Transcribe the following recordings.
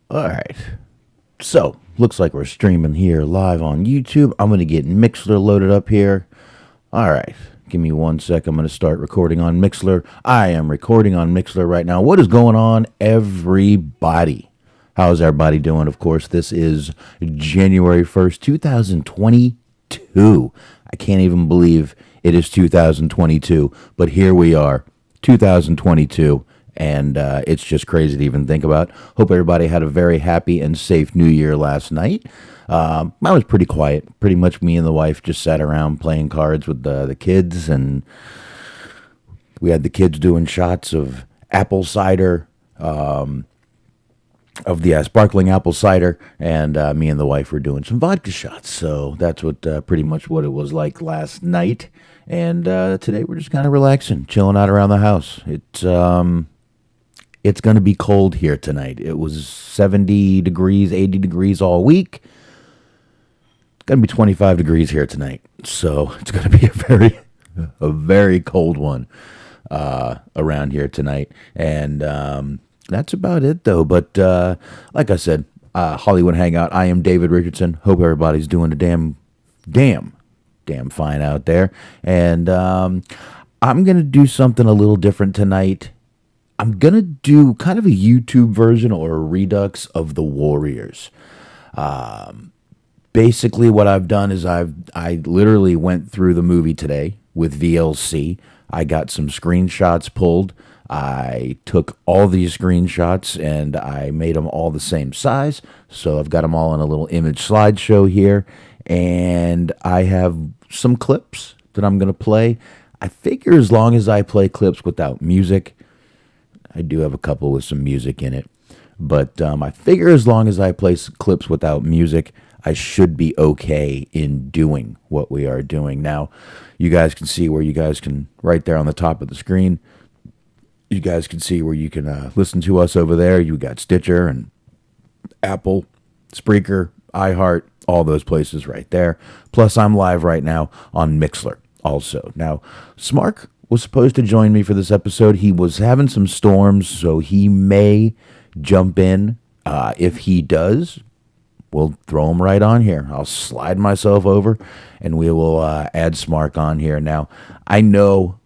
All right. So, looks like we're streaming here live on YouTube. I'm going to get Mixler loaded up here. All right. Give me 1 sec. I'm going to start recording on Mixler. I am recording on Mixler right now. What is going on, everybody? How's everybody doing? Of course, this is January 1st, 2022. I can't even believe it is 2022, but here we are, 2022. And it's just crazy to even think about. Hope everybody had a very happy and safe New Year last night. Mine was pretty quiet. Pretty much me and the wife just sat around playing cards with the kids, and we had the kids doing shots of apple cider, of the sparkling apple cider, and me and the wife were doing some vodka shots. So that's what pretty much what it was like last night. And today we're just kind of relaxing, chilling out around the house. It's going to be cold here tonight. It was 70 degrees, 80 degrees all week. It's going to be 25 degrees here tonight. So it's going to be a very cold one around here tonight. And that's about it, though. But like I said, Hollywood Hangout, I am David Richardson. Hope everybody's doing a damn fine out there. And I'm going to do something a little different tonight. I'm going to do kind of a YouTube version or a redux of The Warriors. Basically, what I've done is I literally went through the movie today with VLC. I got some screenshots pulled. I took all these screenshots and I made them all the same size. So I've got them all in a little image slideshow here. And I have some clips that I'm going to play. I figure as long as I play clips without music, I do have a couple with some music in it. But I figure as long as I play clips without music, I should be okay in doing what we are doing. Now, you guys can see where you guys can, right there on the top of the screen, you guys can see where you can listen to us over there. You got Stitcher and Apple, Spreaker, iHeart, all those places right there. Plus, I'm live right now on Mixler also. Now, Smark was supposed to join me for this episode. He was having some storms, so he may jump in. If he does, we'll throw him right on here. I'll slide myself over, and we will add Smark on here. Now, I know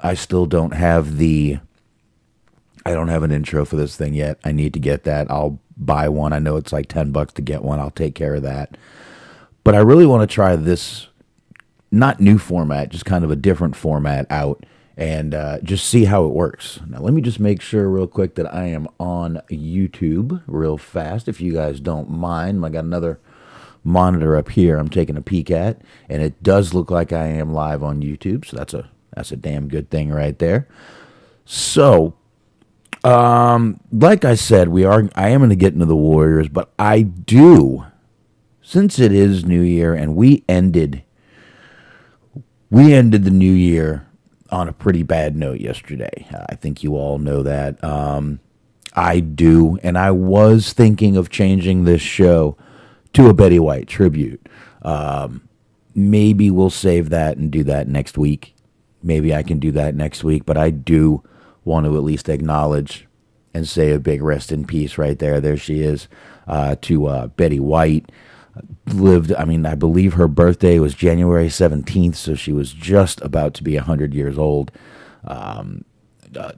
I still don't have an intro for this thing yet. I need to get that. I'll buy one. I know it's like $10 to get one. I'll take care of that. But I really want to try this, not new format, just kind of a different format out, and just see how it works. Now, let me just make sure real quick that I am on YouTube real fast, if you guys don't mind. I got another monitor up here I'm taking a peek at, and it does look like I am live on YouTube, so that's a damn good thing right there. So, like I said, I am going to get into the Warriors, but I do, since it is New Year, and we ended the new year on a pretty bad note yesterday. I think you all know that. I do, and I was thinking of changing this show to a Betty White tribute. Maybe we'll save that and do that next week. Maybe I can do that next week, but I do want to at least acknowledge and say a big rest in peace right there. There she is, to Betty White. I believe her birthday was January 17th, so she was just about to be 100 years old.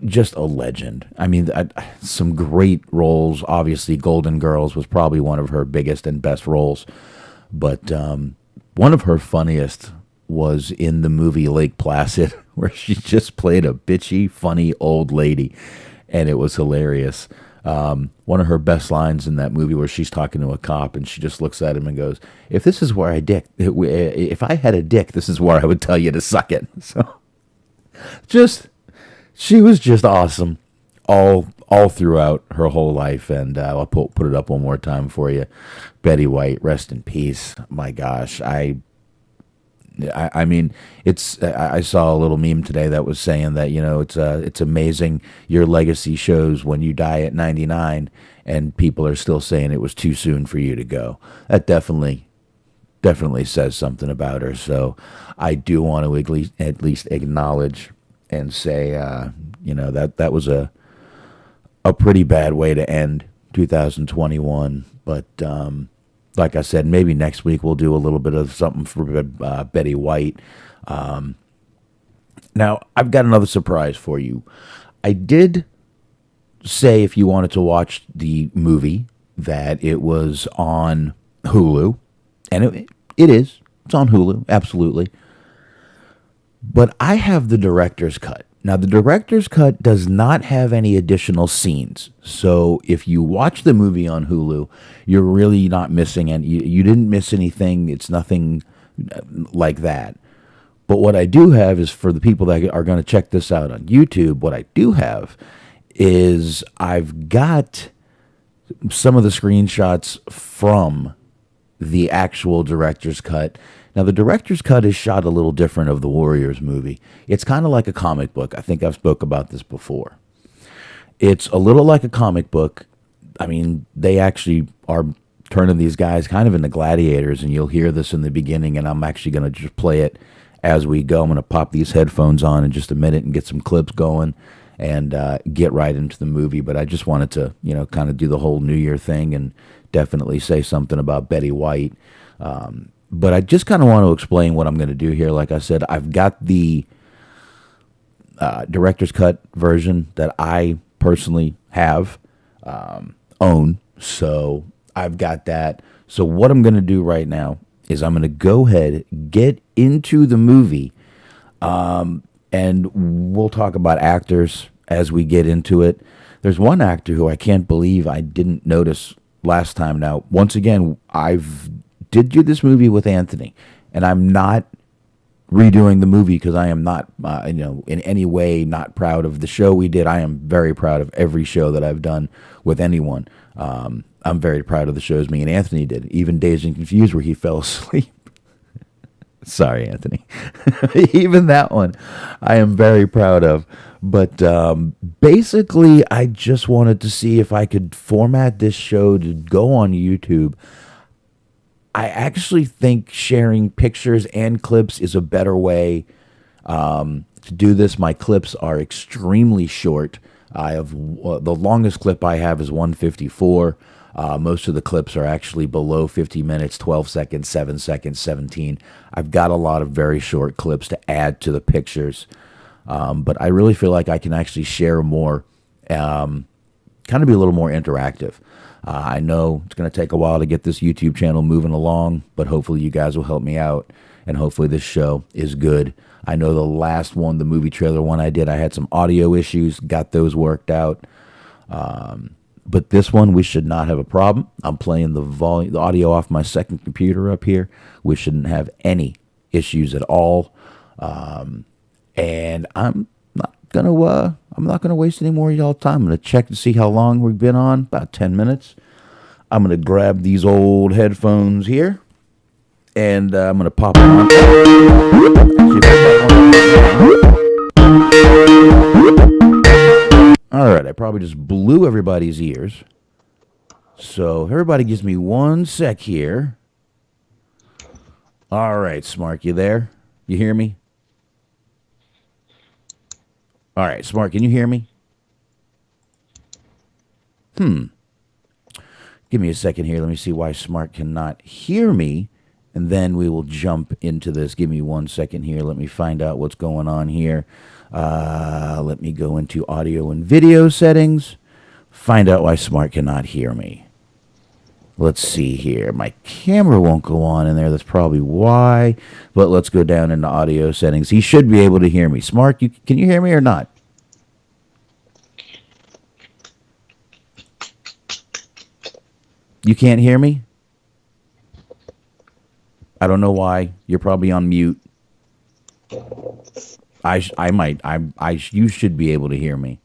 Just a legend. Some great roles. Obviously, Golden Girls was probably one of her biggest and best roles, but one of her funniest was in the movie Lake Placid, where she just played a bitchy, funny old lady, and it was hilarious. One of her best lines in that movie where she's talking to a cop and she just looks at him and goes, if I had a dick, this is where I would tell you to suck it. So she was just awesome all throughout her whole life. And I'll put it up one more time for you. Betty White, rest in peace. My gosh. I saw a little meme today that was saying that, it's amazing your legacy shows when you die at 99 and people are still saying it was too soon for you to go. That definitely says something about her. So I do want to at least acknowledge and say, that was a pretty bad way to end 2021. But like I said, maybe next week we'll do a little bit of something for Betty White. Now, I've got another surprise for you. I did say if you wanted to watch the movie that it was on Hulu, and it is. It's on Hulu, absolutely. But I have the director's cut. Now, the director's cut does not have any additional scenes. So if you watch the movie on Hulu, you're really not missing any. You didn't miss anything. It's nothing like that. But what I do have is for the people that are going to check this out on YouTube, what I do have is I've got some of the screenshots from the actual director's cut. Now, the director's cut is shot a little different of the Warriors movie. It's kind of like a comic book. I think I've spoke about this before. It's a little like a comic book. I mean, they actually are turning these guys kind of into gladiators, and you'll hear this in the beginning, and I'm actually going to just play it as we go. I'm going to pop these headphones on in just a minute and get some clips going and get right into the movie. But I just wanted to, kind of do the whole New Year thing and definitely say something about Betty White. But I just kind of want to explain what I'm going to do here. Like I said, I've got the director's cut version that I personally have own. So I've got that. So what I'm going to do right now is I'm going to go ahead, get into the movie, and we'll talk about actors as we get into it. There's one actor who I can't believe I didn't notice last time. Now, once again, did do this movie with Anthony, and I'm not redoing the movie because I am not, in any way not proud of the show we did. I am very proud of every show that I've done with anyone. I'm very proud of the shows me and Anthony did, even Dazed and Confused where he fell asleep. Sorry, Anthony. Even that one I am very proud of. But basically, I just wanted to see if I could format this show to go on YouTube. I actually think sharing pictures and clips is a better way to do this. My clips are extremely short. I have the longest clip I have is 154. Most of the clips are actually below 50 minutes, 12 seconds, 7 seconds, 17. I've got a lot of very short clips to add to the pictures. But I really feel like I can actually share more, kind of be a little more interactive. I know it's going to take a while to get this YouTube channel moving along, but hopefully you guys will help me out, and hopefully this show is good. I know the last one, the movie trailer one I did, I had some audio issues, got those worked out. But this one, we should not have a problem. I'm playing the audio off my second computer up here. We shouldn't have any issues at all. And I'm not gonna waste any more of y'all time. I'm gonna check to see how long we've been on. About 10 minutes. I'm gonna grab these old headphones here, and I'm gonna pop them on. All right, I probably just blew everybody's ears. So everybody gives me 1 sec here. All right, Smart, you there? You hear me? All right, Smart, can you hear me? Give me a second here. Let me see why Smart cannot hear me, and then we will jump into this. Give me 1 second here. Let me find out what's going on here. Let me go into audio and video settings. Find out why Smart cannot hear me. Let's see here. My camera won't go on in there. That's probably why. But let's go down into audio settings. He should be able to hear me. Smart, can you hear me or not? You can't hear me? I don't know why. You're probably on mute. You should be able to hear me.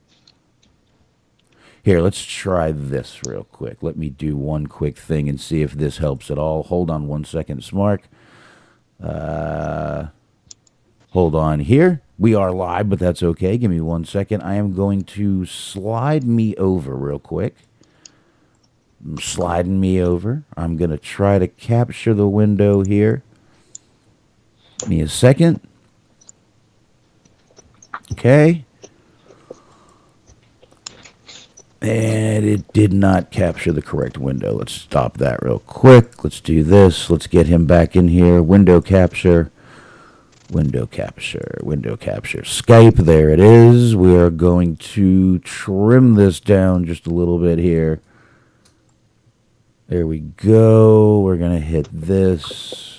Here, let's try this real quick. Let me do one quick thing and see if this helps at all. Hold on 1 second, Smart. Hold on here. We are live, but that's okay. Give me 1 second. I am going to slide me over real quick. I'm sliding me over. I'm going to try to capture the window here. Give me a second. Okay. And it did not capture the correct window. Let's stop that real quick. Let's do this. Let's get him back in here. Window capture. Window capture. Window capture. Skype. There it is. We are going to trim this down just a little bit here. There we go. We're going to hit this.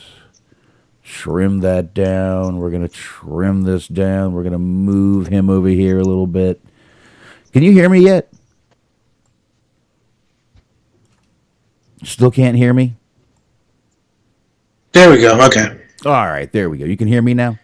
Trim that down. We're going to trim this down. We're going to move him over here a little bit. Can you hear me yet? Still can't hear me? There we go. Okay. All right, there we go. You can hear me now?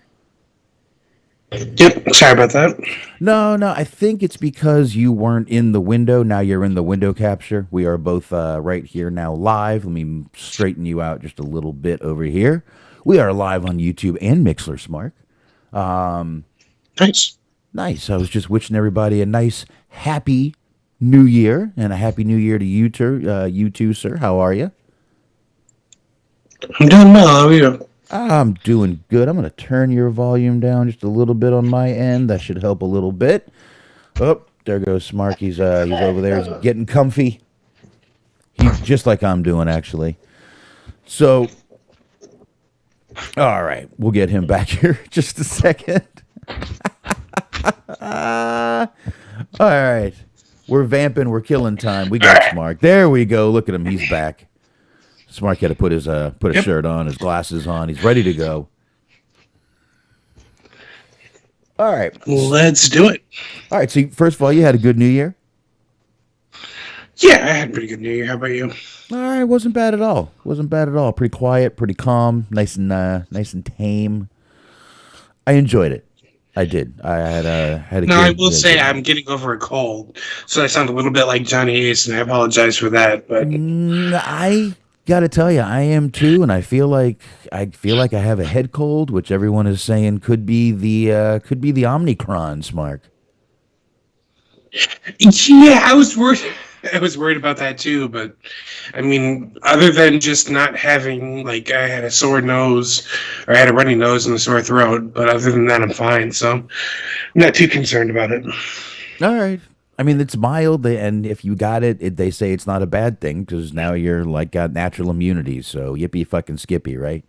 Yep. Sorry about that. No, I think it's because you weren't in the window. Now you're in the window capture. We are both right here now live. Let me straighten you out just a little bit over here. We are live on YouTube and Mixler, Smart. Nice. Nice. I was just wishing everybody a nice, happy New Year, and a happy New Year to you too, sir. How are you? I'm doing well. How are you? I'm doing good. I'm going to turn your volume down just a little bit on my end. That should help a little bit. Oh, there goes Smark. He's over there. He's getting comfy. He's just like I'm doing, actually. So, all right. We'll get him back here just a second. All right. We're vamping. We're killing time. We got Smark. There we go. Look at him. He's back. Smark had to put his shirt on, his glasses on. He's ready to go. All right. Let's do it. All right. So first of all, you had a good New Year. Yeah, I had a pretty good New Year. How about you? All right. Wasn't bad at all. Wasn't bad at all. Pretty quiet. Pretty calm. Nice and tame. I enjoyed it. I did. I had a. No, I will say I'm getting over a cold, so I sound a little bit like Johnny Ace, and I apologize for that. But I gotta tell you, I am too, and I feel like I have a head cold, which everyone is saying could be the Omicron, Smart. Yeah, I was worried. I was worried about that too, but I mean, other than just not having, like, I had a sore nose, or I had a runny nose and a sore throat, but other than that, I'm fine, so I'm not too concerned about it. All right. I mean, it's mild, and if you got it, they say it's not a bad thing, because now you're, like, got natural immunity, so yippee fucking skippy, right?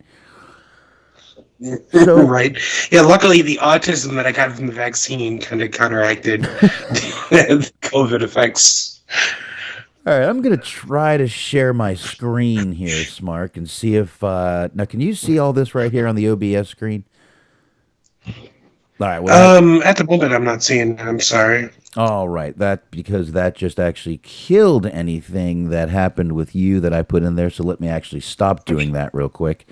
So, right. Yeah, luckily the autism that I got from the vaccine kind of counteracted the COVID effects. All right, I'm going to try to share my screen here, Smark, and see if... now, can you see all this right here on the OBS screen? All right. Well, at the moment, I'm not seeing it. I'm sorry. All right. Because that just actually killed anything that happened with you that I put in there, so let me actually stop doing that real quick,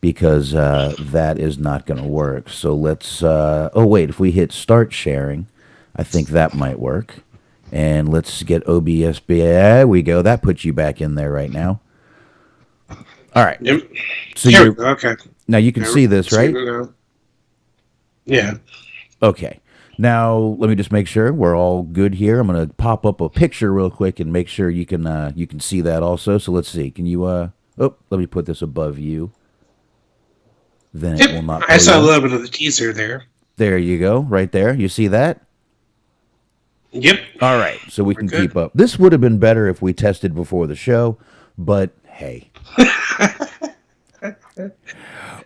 because that is not going to work. So let's... oh, wait. If we hit start sharing, I think that might work. And let's get OBS. There we go. That puts you back in there right now. All right. Yep. So you're okay. Now you can see this, right? Yeah. Okay. Now let me just make sure we're all good here. I'm going to pop up a picture real quick and make sure you can see that also. So let's see. Can you? Oh, let me put this above you. Then it will not. I saw a little bit of the teaser there. There you go. Right there. You see that? Yep. All right, so we can keep up. This would have been better if we tested before the show, but hey.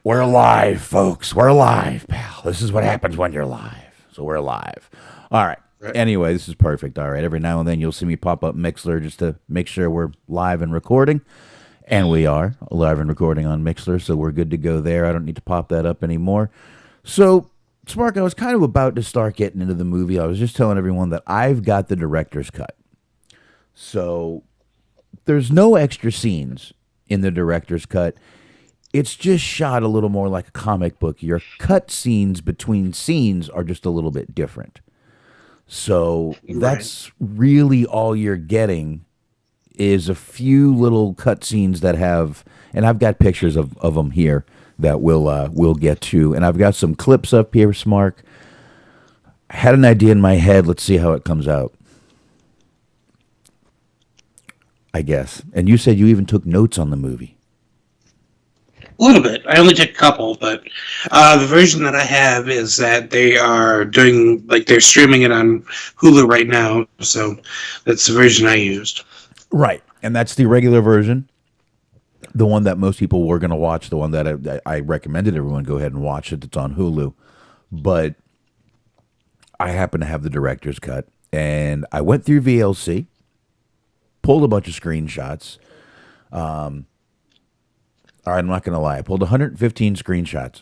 We're live, folks. We're live, pal. This is what happens when you're live. So we're live. All right. Anyway, this is perfect. All right. Every now and then you'll see me pop up Mixler just to make sure we're live and recording. And we are live and recording on Mixler, so we're good to go there. I don't need to pop that up anymore. So... Smark, I was kind of about to start getting into the movie. I was just telling everyone that I've got the director's cut. So there's no extra scenes in the director's cut. It's just shot a little more like a comic book. Your cut scenes between scenes are just a little bit different. So that's really all you're getting is a few little cut scenes that have, and I've got pictures of them here that we'll get to. And I've got some clips up here, Smark. I had an idea in my head. Let's see how it comes out. I guess. And you said you even took notes on the movie. A little bit. I only took a couple, but the version that I have is that they are doing, like, they're streaming it on Hulu right now. So that's the version I used. Right. And that's the regular version. The one that most people were going to watch, the one that I recommended everyone go ahead and watch it. It's on Hulu. But I happen to have the director's cut. And I went through VLC, pulled a bunch of screenshots. All right, I'm not going to lie. I pulled 115 screenshots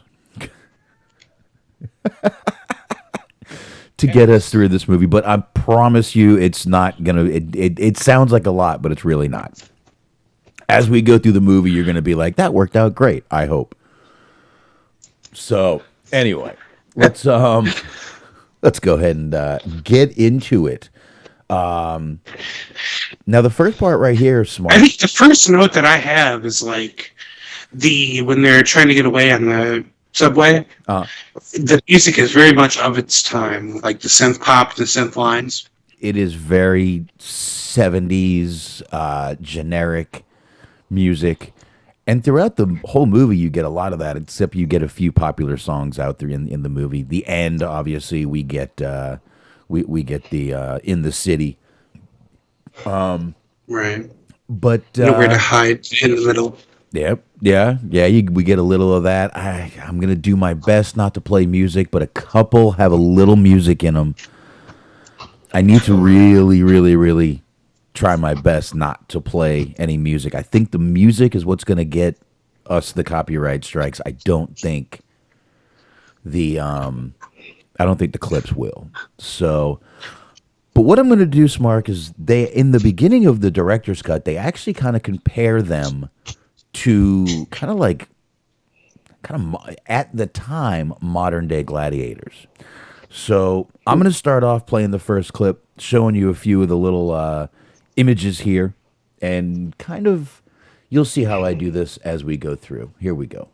to get us through this movie. But I promise you it's not going to... It sounds like a lot, but it's really not. As we go through the movie, you're going to be like, that worked out great, I hope. So, anyway, let's go ahead and get into it. Now, the first part right here is smart. I think the first note that I have is, like, when they're trying to get away on the subway, the music is very much of its time, like the synth pop, the synth lines. It is very 70s, generic music, and throughout the whole movie you get a lot of that, except you get a few popular songs out there in the movie. The end, obviously, we get we get the In the City, Right, but nowhere to hide in the middle. Yep, we get a little of that. I'm gonna do my best not to play music, but a couple have a little music in them. I need to really, really, really try my best not to play any music. I think the music is what's going to get us the copyright strikes. I don't think the clips will. So, but what I'm going to do, Smark, is in the beginning of the director's cut, they actually kind of compare them to kind of at the time modern day gladiators. So I'm going to start off playing the first clip, showing you a few of the little images here, and kind of you'll see how I do this as we go through. Here we go.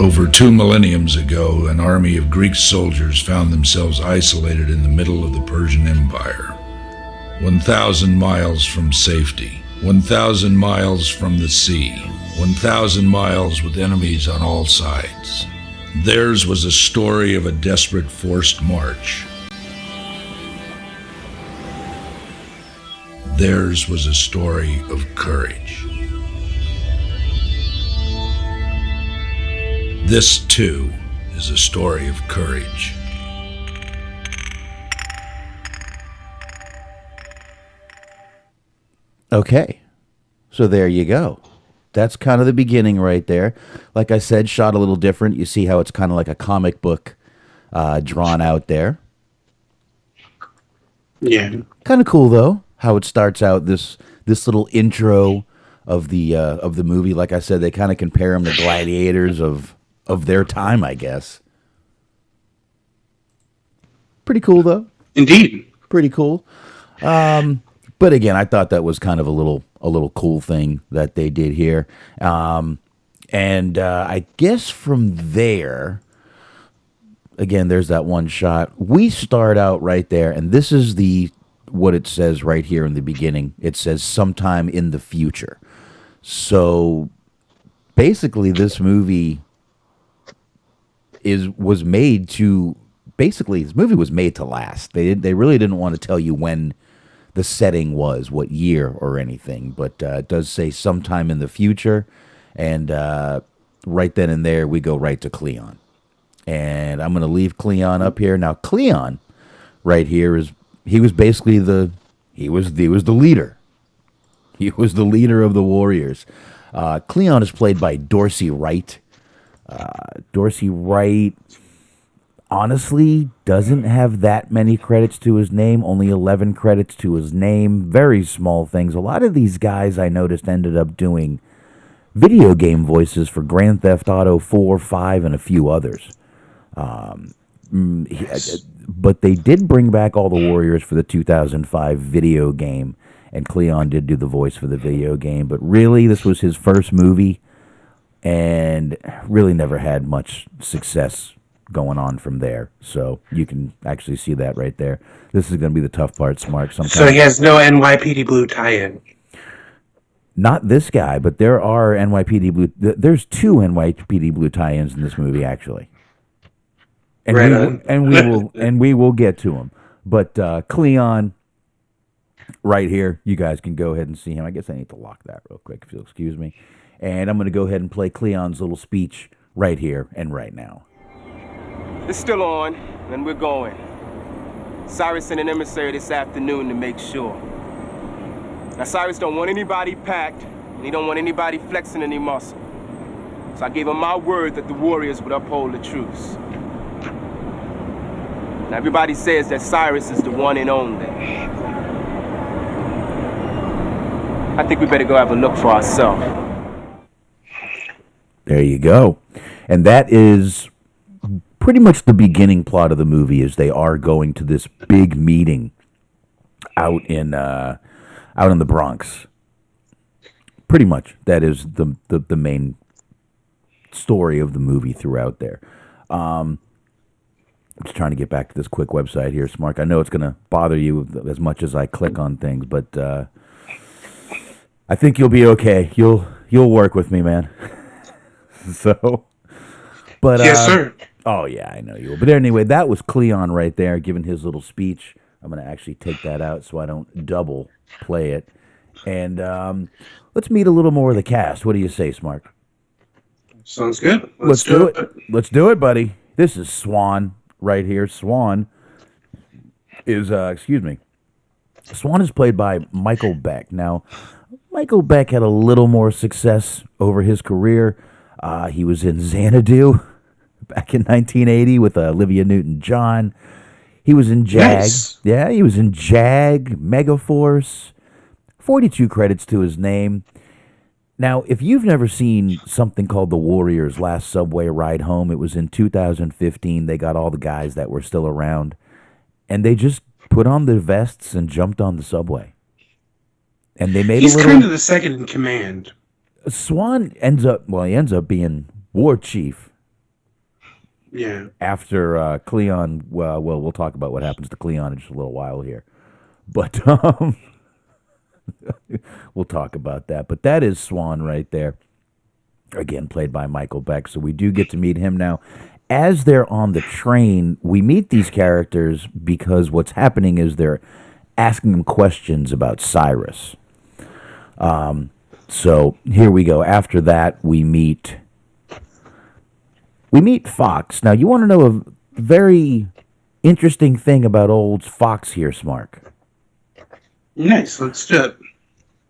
Over 2 millenniums ago, an army of Greek soldiers found themselves isolated in the middle of the Persian Empire. 1,000 miles from safety, 1,000 miles from the sea, 1,000 miles with enemies on all sides. Theirs was a story of a desperate forced march. Theirs was a story of courage. This, too, is a story of courage. Okay, so there you go. That's kind of the beginning right there. Like I said, shot a little different. You see how it's kind of like a comic book drawn out there. Yeah. Kind of cool, though, how it starts out, this little intro of the movie. Like I said, they kind of compare them to gladiators of their time, I guess. Pretty cool, though. Indeed. Pretty cool. But again, I thought that was kind of a little cool thing that they did here. And I guess from there, again, there's that one shot. We start out right there, and this is what it says right here in the beginning. It says sometime in the future. So basically, this movie was made to last. They really didn't want to tell you when the setting was, what year or anything, but it does say sometime in the future, and right then and there we go right to Cleon. And I'm going to leave Cleon up here. Now Cleon right here he was basically the leader. He was the leader of the warriors. Cleon is played by Dorsey Wright. Dorsey Wright honestly doesn't have that many credits to his name, only 11 credits to his name, very small things. A lot of these guys I noticed ended up doing video game voices for Grand Theft Auto 4, 5, and a few others. But they did bring back all the Warriors for the 2005 video game, and Cleon did do the voice for the video game, but really this was his first movie, and really never had much success going on from there. So you can actually see that right there. This is going to be the tough part, Smart. So he has no NYPD Blue tie-in. Not this guy, but there are NYPD Blue. There's two NYPD Blue tie-ins in this movie, actually. And Right we on. will, and we will get to him. But Cleon, right here, you guys can go ahead and see him. I guess I need to lock that real quick, if you'll excuse me. And I'm going to go ahead and play Cleon's little speech right here and right now. It's still on, and we're going. Cyrus sent an emissary this afternoon to make sure. Now, Cyrus don't want anybody packed, and he don't want anybody flexing any muscle. So I gave him my word that the warriors would uphold the truce. Now, everybody says that Cyrus is the one and only. I think we better go have a look for ourselves. There you go. And that is pretty much the beginning plot of the movie, is they are going to this big meeting out in the Bronx. Pretty much that is the main story of the movie throughout there. I'm just trying to get back to this quick website here, Smart. I know it's going to bother you as much as I click on things, but I think you'll be okay. You'll work with me, man. So, but Yes, sir. oh yeah, I know you will. But anyway, that was Cleon right there giving his little speech. I'm going to actually take that out so I don't double play it. And let's meet a little more of the cast. What do you say, Smart? Sounds good. Let's do it. Let's do it, buddy. This is Swan right here. Swan is, Swan is played by Michael Beck. Now, Michael Beck had a little more success over his career. He was in Xanadu back in 1980 with Olivia Newton-John. He was in Jag. Nice. Yeah, he was in Jag, Megaforce. 42 credits to his name. Now, if you've never seen something called The Warriors Last Subway Ride Home, it was in 2015. They got all the guys that were still around, and they just put on their vests and jumped on the subway. And they made He's a little... kind of the second in command. Swan ends up being war chief Yeah. after Cleon. Well, we'll talk about what happens to Cleon in just a little while here, but we'll talk about that. But that is Swan right there, again played by Michael Beck. So we do get to meet him now. As they're on the train, we meet these characters because what's happening is they're asking them questions about Cyrus. So here we go. After that, we meet Fox. Now, you want to know a very interesting thing about old Fox here, Smark. Nice. Let's do it.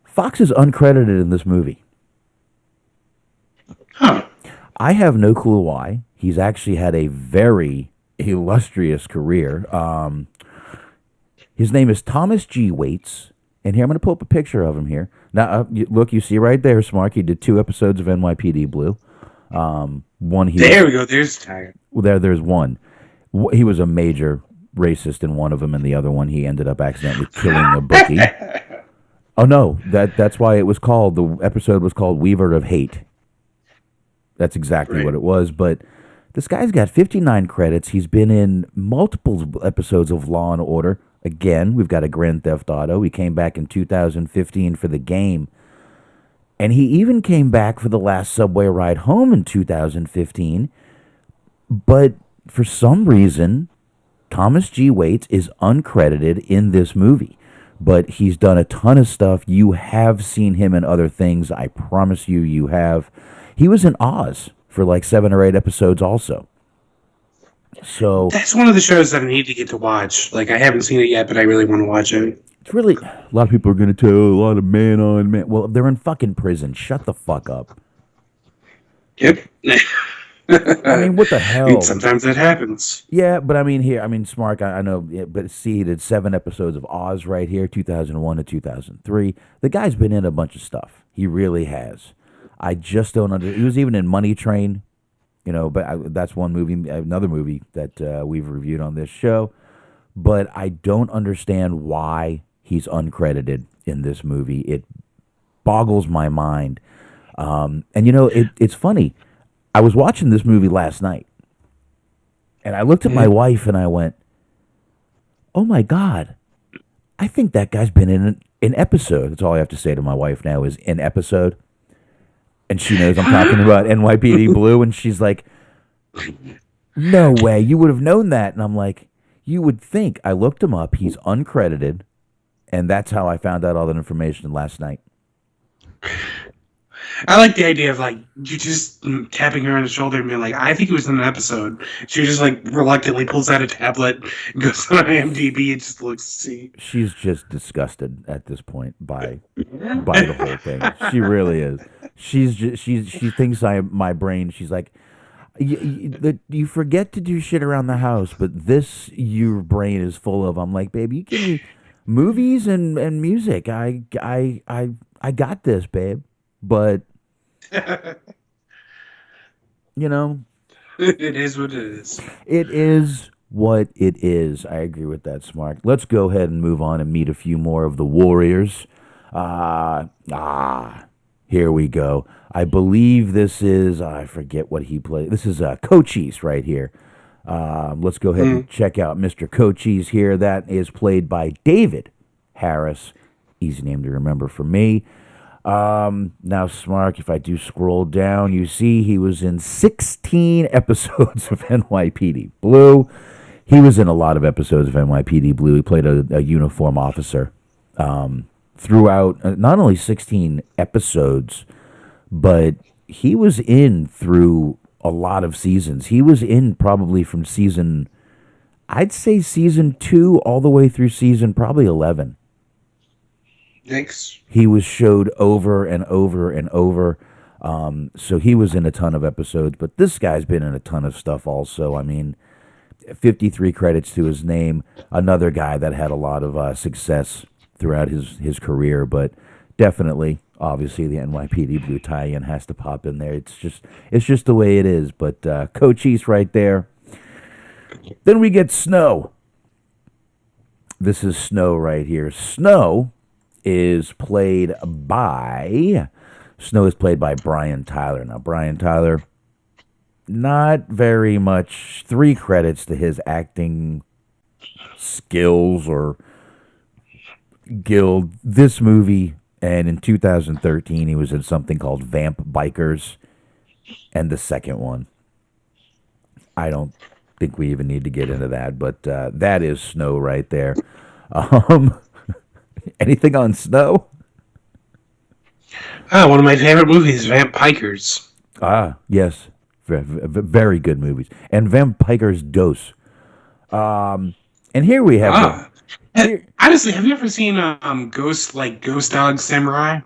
Fox is uncredited in this movie. Huh. I have no clue why. He's actually had a very illustrious career. His name is Thomas G. Waits. And here, I'm going to pull up a picture of him here. Now, look, you see right there, Smark. He did 2 episodes of NYPD Blue. One he There we go. There's Tiger. Well, there's one. He was a major racist in one of them, and the other one he ended up accidentally killing a bookie. Oh no, that's why it was called. The episode was called Weaver of Hate. That's exactly what it was. But this guy's got 59 credits. He's been in multiple episodes of Law and Order. Again, we've got a Grand Theft Auto. He came back in 2015 for The Game. And he even came back for The Last Subway Ride Home in 2015. But for some reason, Thomas G. Waits is uncredited in this movie. But he's done a ton of stuff. You have seen him in other things. I promise you have. He was in Oz for like 7 or 8 episodes also. So That's one of the shows that I need to get to watch. Like, I haven't seen it yet, but I really want to watch it. it's really, a lot of people are going to tell a lot of man on man. Well, they're in fucking prison. Shut the fuck up. Yep. I mean, what the hell? Sometimes that happens. Yeah, but I mean, Smark, I know, yeah, but see, he did 7 episodes of Oz right here, 2001 to 2003. The guy's been in a bunch of stuff. He really has. I just don't understand. He was even in Money Train, but that's one movie, another movie that we've reviewed on this show. But I don't understand why he's uncredited in this movie. It boggles my mind. And it's funny. I was watching this movie last night, And I looked at my wife and I went, "Oh my God, I think that guy's been in an episode." That's all I have to say to my wife now is an episode. And she knows I'm talking about NYPD Blue. And she's like, "No way, you would have known that." And I'm like, "You would think." I looked him up. He's uncredited. And that's how I found out all that information last night. I like the idea of like you just tapping her on the shoulder and being like, "I think it was in an episode." She just like reluctantly pulls out a tablet and goes on IMDb and just looks to see. She's just disgusted at this point by the whole thing. She really is. She thinks my brain. She's like, you forget to do shit around the house, but this your brain is full of. I'm like, babe, you give me movies and music. I got this, babe. But you know, It is what it is. it is what it is. I agree with that, Smart. Let's go ahead and move on and meet a few more of the Warriors. Here we go. I believe this is, I forget what he played. This is Cochise right here. Let's go ahead and check out Mr. Cochise here. That is played by David Harris. Easy name to remember for me. Now, Smart, if I do scroll down, you see he was in 16 episodes of NYPD Blue. He was in a lot of episodes of NYPD Blue. He played a uniform officer throughout not only 16 episodes, but he was in through a lot of seasons. He was in probably from I'd say season 2 all the way through season probably 11. Thanks. He was showed over and over and over. So he was in a ton of episodes, but this guy's been in a ton of stuff also. I mean, 53 credits to his name. Another guy that had a lot of success throughout his career, but definitely, obviously, the NYPD Blue tie-in has to pop in there. It's just the way it is. But Cochise right there. Then we get Snow. This is Snow right here. Snow is played by Brian Tyler. Now, Brian Tyler, not very much. 3 credits to his acting skills or guild. This movie, and in 2013, he was in something called Vamp Bikers, and the second one. I don't think we even need to get into that, but that is Snow right there. Anything on Snow? One of my favorite movies, Vampikers. Yes. Very good movies. And Vampikers Dos. And here we have... Honestly, have you ever seen Ghost Dog Samurai?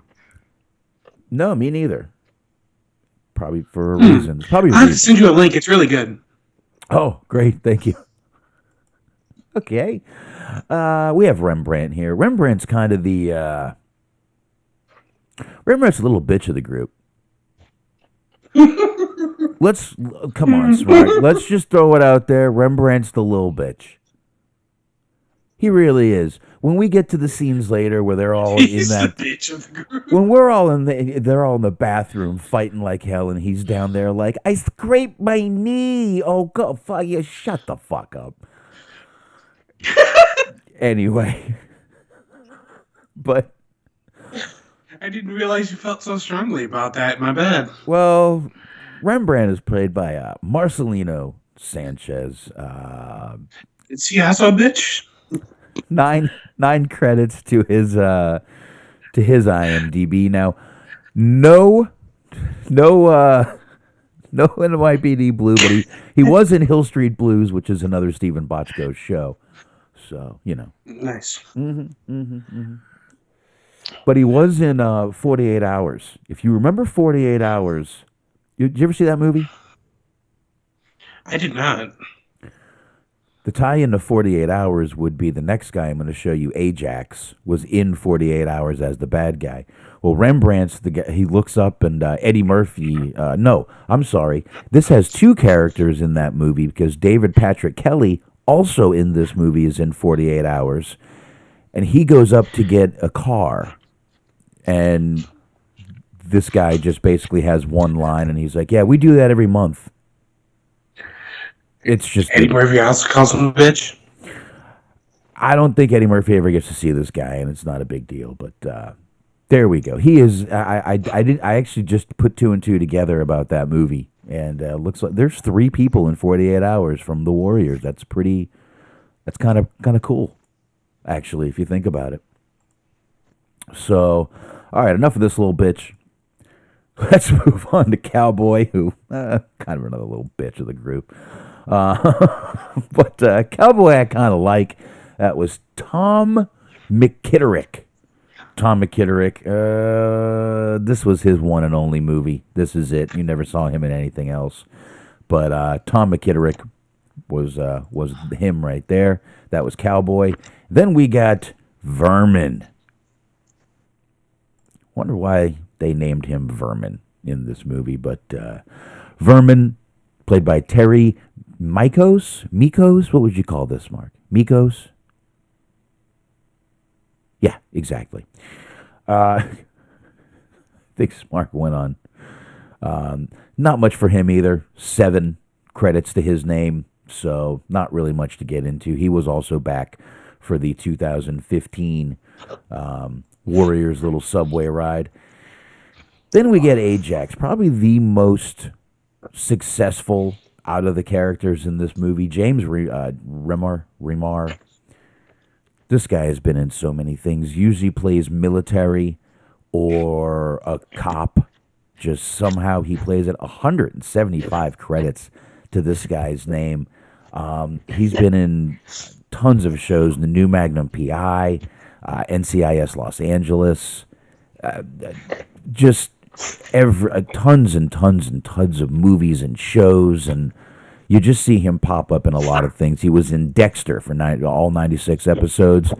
No, me neither. Probably for a reason. Probably I'll have to send you a link. It's really good. Oh, great. Thank you. Okay. We have Rembrandt here. Rembrandt's kind of the... Rembrandt's a little bitch of the group. Come on, Smart. Let's just throw it out there. Rembrandt's the little bitch. He really is. When we get to the scenes later where they're all He's in that... the bitch of the group. When they're all in the bathroom fighting like hell, and he's down there like, "I scraped my knee." Oh, go fuck you! Shut the fuck up. Anyway, but I didn't realize you felt so strongly about that. My bad. well, Rembrandt is played by Marcelino Sanchez. Is he also a bitch? Nine credits to his IMDb. Now, no NYPD Blue, but he was in Hill Street Blues, which is another Stephen Bochco show. So, you know. Nice. But he was in 48 Hours. If you remember 48 Hours, did you ever see that movie? I did not. The tie-in to 48 Hours would be the next guy I'm going to show you. Ajax was in 48 Hours as the bad guy. Well, Rembrandt's the guy. He looks up and Eddie Murphy. No, I'm sorry. This has 2 characters in that movie because David Patrick Kelly, also in this movie, is in 48 Hours. And he goes up to get a car. And this guy just basically has one line, and he's like, "Yeah, we do that every month." It's just Eddie Murphy also calls him a bitch. I don't think Eddie Murphy ever gets to see this guy, and it's not a big deal. But there we go. He is. I actually just put two and two together about that movie, and looks like there's 3 people in 48 hours from the Warriors. That's pretty. That's kind of cool, actually, if you think about it. So, all right, enough of this little bitch. Let's move on to Cowboy, who kind of another little bitch of the group. But Cowboy I kind of like. That was Tom McKitterick. Tom McKitterick. This was his one and only movie. This is it. You never saw him in anything else. But Tom McKitterick was him right there. That was Cowboy. Then we got Vermin. Wonder why they named him Vermin in this movie, but Vermin, played by Terry Mikos. What would you call this, Mark? Mikos? Yeah, exactly. I think Mark went on. Not much for him either. 7 credits to his name, so not really much to get into. He was also back for the 2015 Warriors little subway ride. Then we get Ajax, probably the most successful out of the characters in this movie. James Remar. This guy has been in so many things. Usually plays military or a cop. Just somehow he plays it. 175 credits to this guy's name. He's been in tons of shows. The New Magnum PI, NCIS Los Angeles. Just tons and tons and tons of movies and shows, and you just see him pop up in a lot of things. He was in Dexter for all 96 episodes.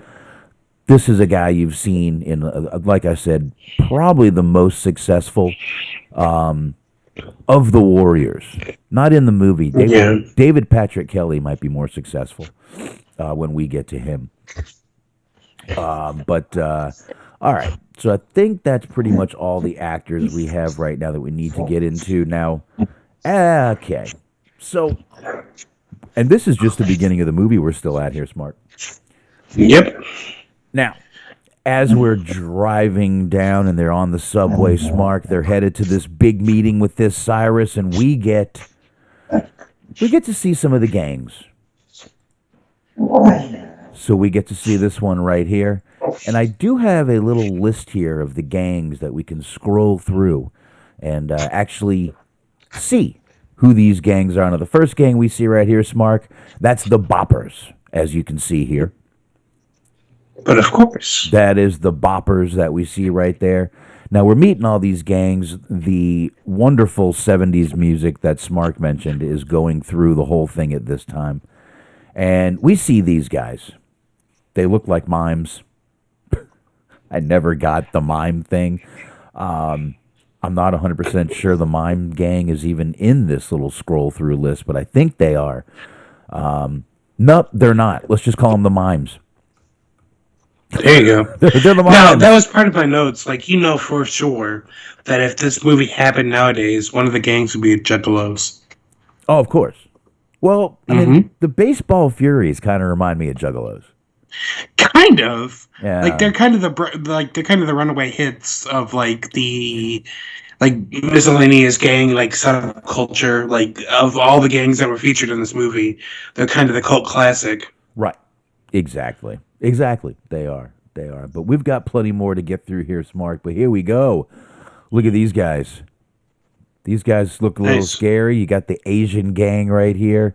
This is a guy you've seen in, like I said, probably the most successful of the Warriors. Not in the movie. David Patrick Kelly might be more successful when we get to him. All right. So I think that's pretty much all the actors we have right now that we need to get into. Now, okay. So, and this is just the beginning of the movie we're still at here, Smart. Yep. Now, as we're driving down and they're on the subway, Smart, they're headed to this big meeting with this Cyrus, and we get to see some of the gangs. So we get to see this one right here. And I do have a little list here of the gangs that we can scroll through and actually see who these gangs are. Now, the first gang we see right here, Smark, that's the Boppers, as you can see here. But of course. That is the Boppers that we see right there. Now, we're meeting all these gangs. The wonderful 70s music that Smark mentioned is going through the whole thing at this time. And we see these guys. They look like mimes. I never got the mime thing. I'm not 100% sure the mime gang is even in this little scroll through list, but I think they are. Nope, they're not. Let's just call them the mimes. There you go. They're the mimes. Now, that was part of my notes. Like, you know for sure that if this movie happened nowadays, one of the gangs would be Juggalos. Oh, of course. Well, I mean, the Baseball Furies kind of remind me of Juggalos. Kind of. Yeah. Like they're kind of the runaway hits of the miscellaneous gang subculture, of all the gangs that were featured in this movie. They're kind of the cult classic. Right. Exactly. They are. But we've got plenty more to get through here, Smart. But here we go. Look at these guys. These guys look a little scary. You got the Asian gang right here.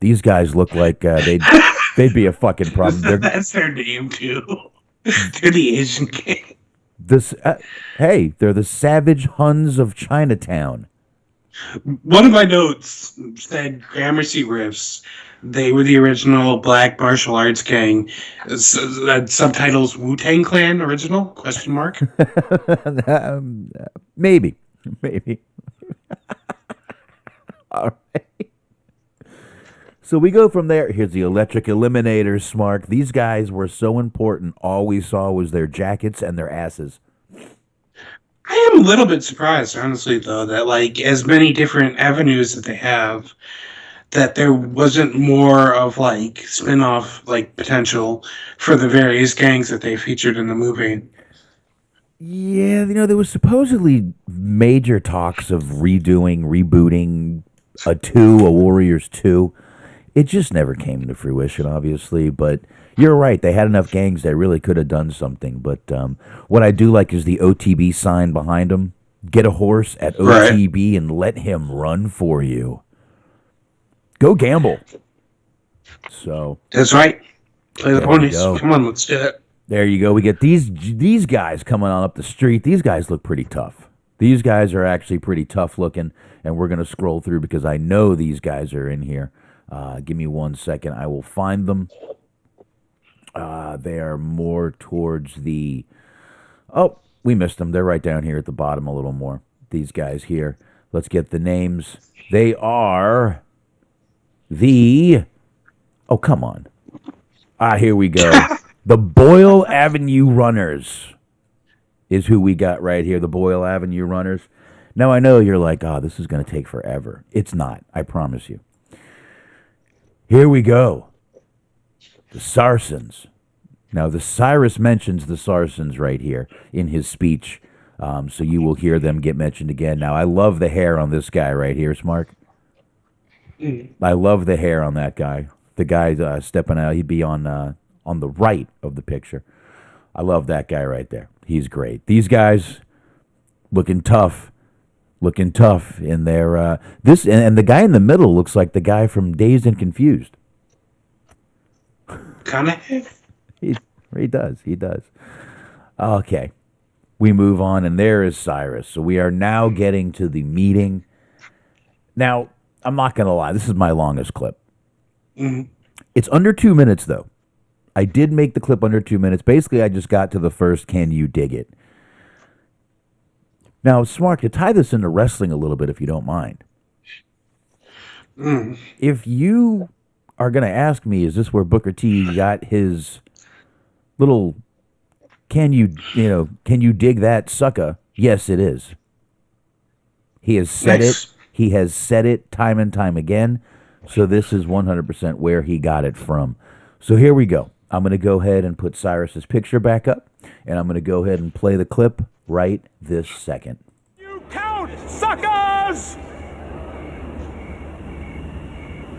These guys look like they'd be a fucking problem. That's their name too. They're the Asian gang. They're the Savage Huns of Chinatown. One of my notes said Gramercy Riffs. They were the original black martial arts gang. Subtitles Wu-Tang Clan original? Question mark. Maybe. All right. So we go from there. Here's the Electric Eliminators, Smart. These guys were so important. All we saw was their jackets and their asses. I am a little bit surprised, honestly, though, that as many different avenues that they have, that there wasn't more of like spin-off like potential for the various gangs that they featured in the movie. Yeah, there was supposedly major talks of rebooting a Warriors 2. It just never came to fruition, obviously, but you're right. They had enough gangs that really could have done something. But what I do like is the OTB sign behind them. Get a horse at OTB and let him run for you. Go gamble. So that's right. Play the ponies. go. Come on, let's do it. There you go. We get these guys coming on up the street. These guys look pretty tough. These guys are actually pretty tough looking, and we're going to scroll through because I know these guys are in here. Give me 1 second. I will find them. They are more towards the... Oh, we missed them. They're right down here at the bottom a little more. These guys here. Let's get the names. They are the... Oh, come on. Here we go. The Boyle Avenue Runners is who we got right here. The Boyle Avenue Runners. Now, I know you're like, this is going to take forever. It's not. I promise you. Here we go. The Sarsons. Now, the Cyrus mentions the Sarsons right here in his speech, so you will hear them get mentioned again. Now, I love the hair on this guy right here, Smark. I love the hair on that guy. The guy stepping out, he'd be on the right of the picture. I love that guy right there. He's great. These guys looking tough in their this, and the guy in the middle looks like the guy from Dazed and Confused. Kind of. He does. Okay, we move on, and there is Cyrus. So we are now getting to the meeting. Now, I'm not gonna lie, this is my longest clip. Mm-hmm. It's under 2 minutes, though. I did make the clip under 2 minutes. Basically, I just got to the first, can you dig it? Now, Smart, to tie this into wrestling a little bit, if you don't mind. If you are going to ask me, is this where Booker T got his little, can you dig that sucker? Yes, it is. He has said it. He has said it time and time again. So this is 100% where he got it from. So here we go. I'm going to go ahead and put Cyrus's picture back up, and I'm going to go ahead and play the clip right this second. You count, suckers!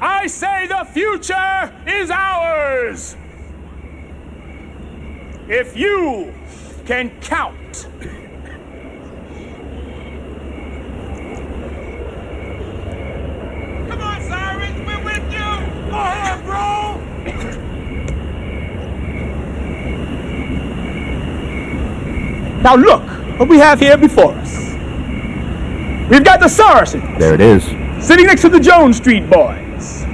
I say the future is ours! If you can count. Come on, Cyrus, we're with you! Go ahead, bro! Now look what we have here before us. We've got the Saracens. There it is. Sitting next to the Jones Street Boys.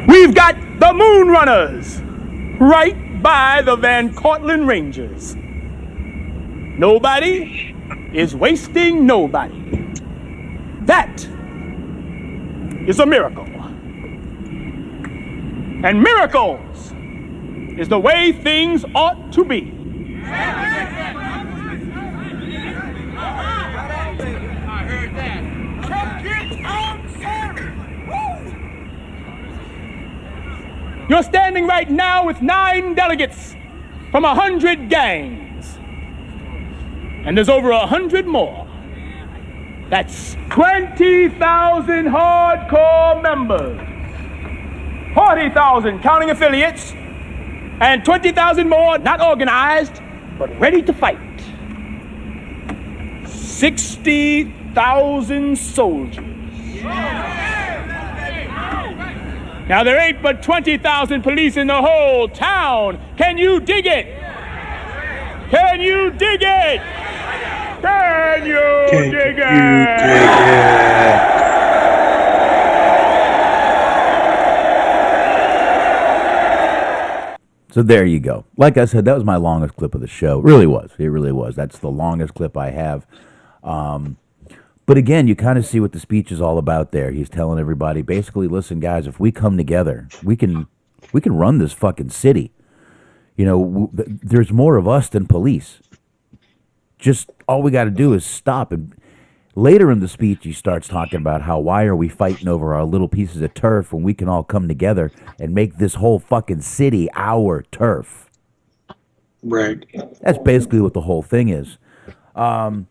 We've got the Moon Runners right by the Van Cortlandt Rangers. Nobody is wasting nobody. That is a miracle. And miracles is the way things ought to be. You're standing right now with 9 delegates from 100 gangs. And there's over 100 more. That's 20,000 hardcore members. 40,000 counting affiliates. And 20,000 more not organized, but ready to fight. 60,000 soldiers. Now, there ain't but 20,000 police in the whole town. Can you dig it? Can you dig it? Can you dig it? So there you go. Like I said, that was my longest clip of the show. It really was. It really was. That's the longest clip I have. But again, you kind of see what the speech is all about there. He's telling everybody, basically, listen, guys, if we come together, we can run this fucking city. You know, there's more of us than police. Just all we got to do is stop. And Later in the speech, he starts talking about how why are we fighting over our little pieces of turf when we can all come together and make this whole fucking city our turf. Right. That's basically what the whole thing is. Now,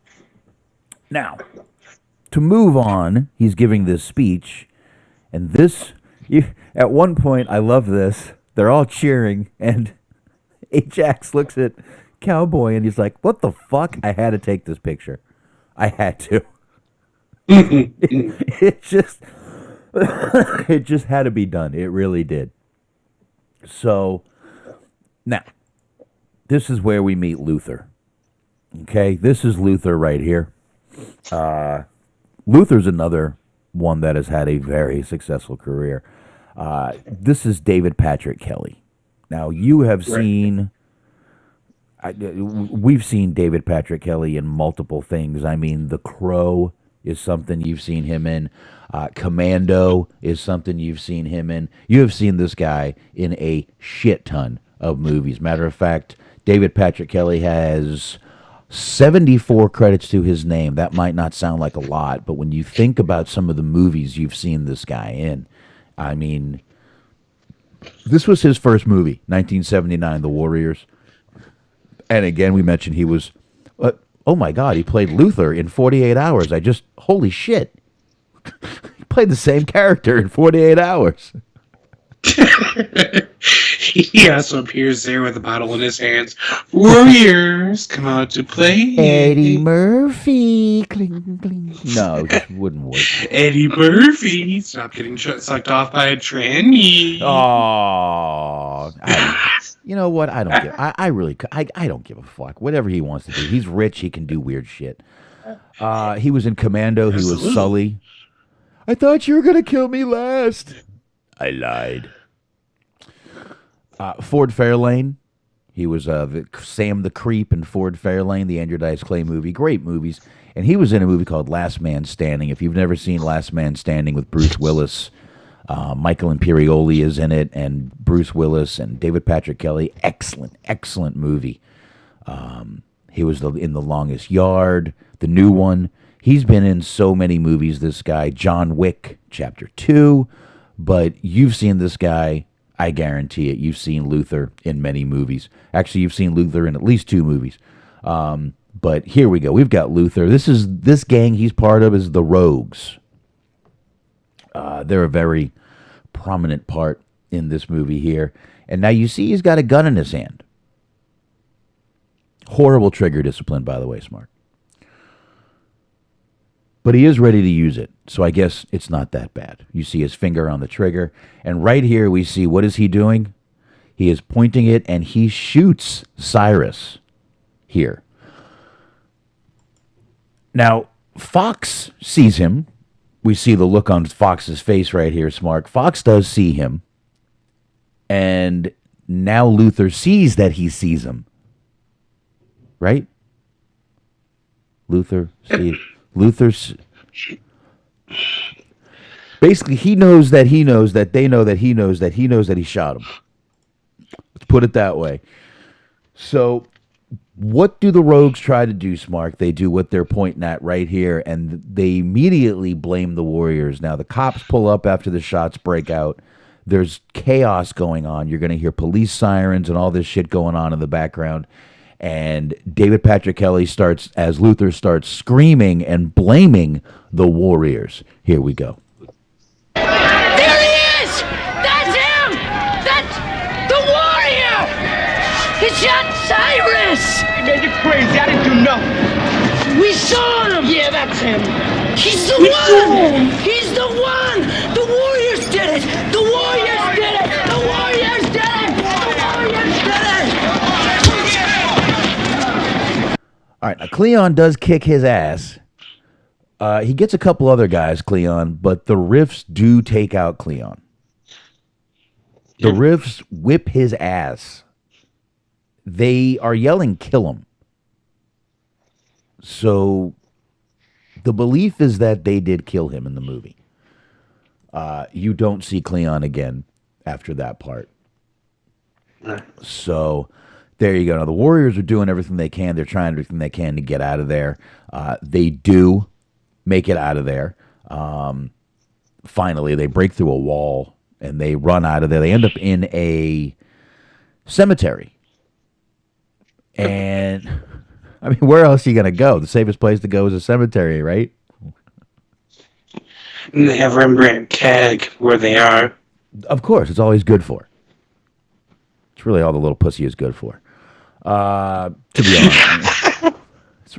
to move on, he's giving this speech, and at one point, I love this. They're all cheering, and Ajax looks at Cowboy, and he's like, "What the fuck?" I had to take this picture. I had to. It just, it just had to be done. It really did. So, now, this is where we meet Luther. Okay, this is Luther right here. Luther's another one that has had a very successful career. This is David Patrick Kelly. Now, you have seen... we've seen David Patrick Kelly in multiple things. I mean, The Crow is something you've seen him in. Commando is something you've seen him in. You have seen this guy in a shit ton of movies. Matter of fact, David Patrick Kelly has 74 credits to his name. That might not sound like a lot, but when you think about some of the movies you've seen this guy in, I mean, this was his first movie, 1979, The Warriors. And again, we mentioned he was, oh my God, he played Luther in 48 Hours. Holy shit. He played the same character in 48 Hours. He also appears there with a bottle in his hands. Warriors, come out to play. Eddie Murphy. Cling, cling. No, it just wouldn't work. Eddie Murphy. Stop getting sucked off by a tranny. Oh, you know what? I don't give. I don't give a fuck. Whatever he wants to do. He's rich. He can do weird shit. He was in Commando. He was Sully. I thought you were gonna kill me last. I lied. Ford Fairlane. He was Sam the Creep in Ford Fairlane, the Andrew Dice Clay movie. Great movies. And he was in a movie called Last Man Standing. If you've never seen Last Man Standing with Bruce Willis, Michael Imperioli is in it, and Bruce Willis and David Patrick Kelly. Excellent, excellent movie. He was in The Longest Yard, the new one. He's been in so many movies, this guy. John Wick, Chapter 2. But you've seen this guy, I guarantee it. You've seen Luther in many movies. Actually, you've seen Luther in at least 2 movies. But here we go. We've got Luther. This gang he's part of is the Rogues. They're a very prominent part in this movie here. And now you see he's got a gun in his hand. Horrible trigger discipline, by the way, Smart. But he is ready to use it, so I guess it's not that bad. You see his finger on the trigger, and right here we see, what is he doing? He is pointing it, and he shoots Cyrus here. Now, Fox sees him. We see the look on Fox's face right here, Smart. Fox does see him, and now Luther sees that he sees him. Right? Luther's basically, he knows that he knows that they know that he knows that he knows that he shot him. Let's put it that way. So what do the Rogues try to do, Smart? They do what they're pointing at right here, and they immediately blame the Warriors. Now the cops pull up after the shots break out. There's chaos going on. You're going to hear police sirens and all this shit going on in the background. And David Patrick Kelly as Luther starts screaming and blaming the Warriors. Here we go. There he is! That's him! That's the Warrior! He shot Cyrus! Man, you're crazy. I didn't do nothing. We saw him! Yeah, that's him. He's the one! He's the one! The Warriors did it! The Warriors did it! The Warriors did it! The Warriors did it! All right, now Cleon does kick his ass. He gets a couple other guys, Cleon, but the Riffs do take out Cleon. The Riffs whip his ass. They are yelling, "Kill him." So the belief is that they did kill him in the movie. You don't see Cleon again after that part. So there you go. Now, the Warriors are doing everything they can. They're trying everything they can to get out of there. They do. make it out of there. Finally, they break through a wall and they run out of there. They end up in a cemetery. And, I mean, where else are you going to go? The safest place to go is a cemetery, right? And they have Rembrandt tag where they are. Of course, it's all he's good for. It's really all the little pussy is good for. To be honest. It's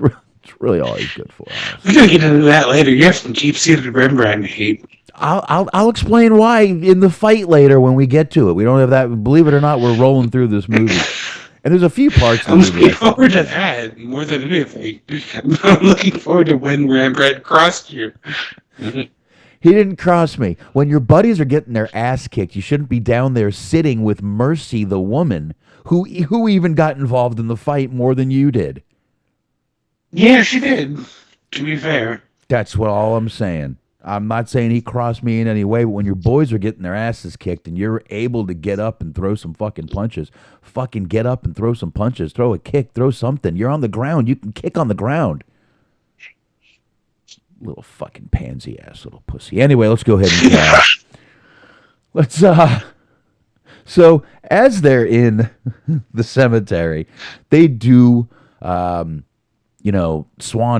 really all he's good for. We're going to get into that later. You have some deep-seated Rembrandt hate. I'll explain why in the fight later when we get to it. We don't have that. Believe it or not, we're rolling through this movie. And there's a few parts of I'm the movie. looking forward to that more than anything. I'm looking forward to when Rembrandt crossed you. He didn't cross me. When your buddies are getting their ass kicked, you shouldn't be down there sitting with Mercy, the woman, who even got involved in the fight more than you did. Yeah, she did, to be fair. That's what all I'm saying. I'm not saying he crossed me in any way, but when your boys are getting their asses kicked and you're able to get up and throw some fucking punches, fucking get up and throw some punches, throw a kick, throw something. You're on the ground. You can kick on the ground. Little fucking pansy ass little pussy. Anyway, let's go ahead and so as they're in the cemetery, they do Swan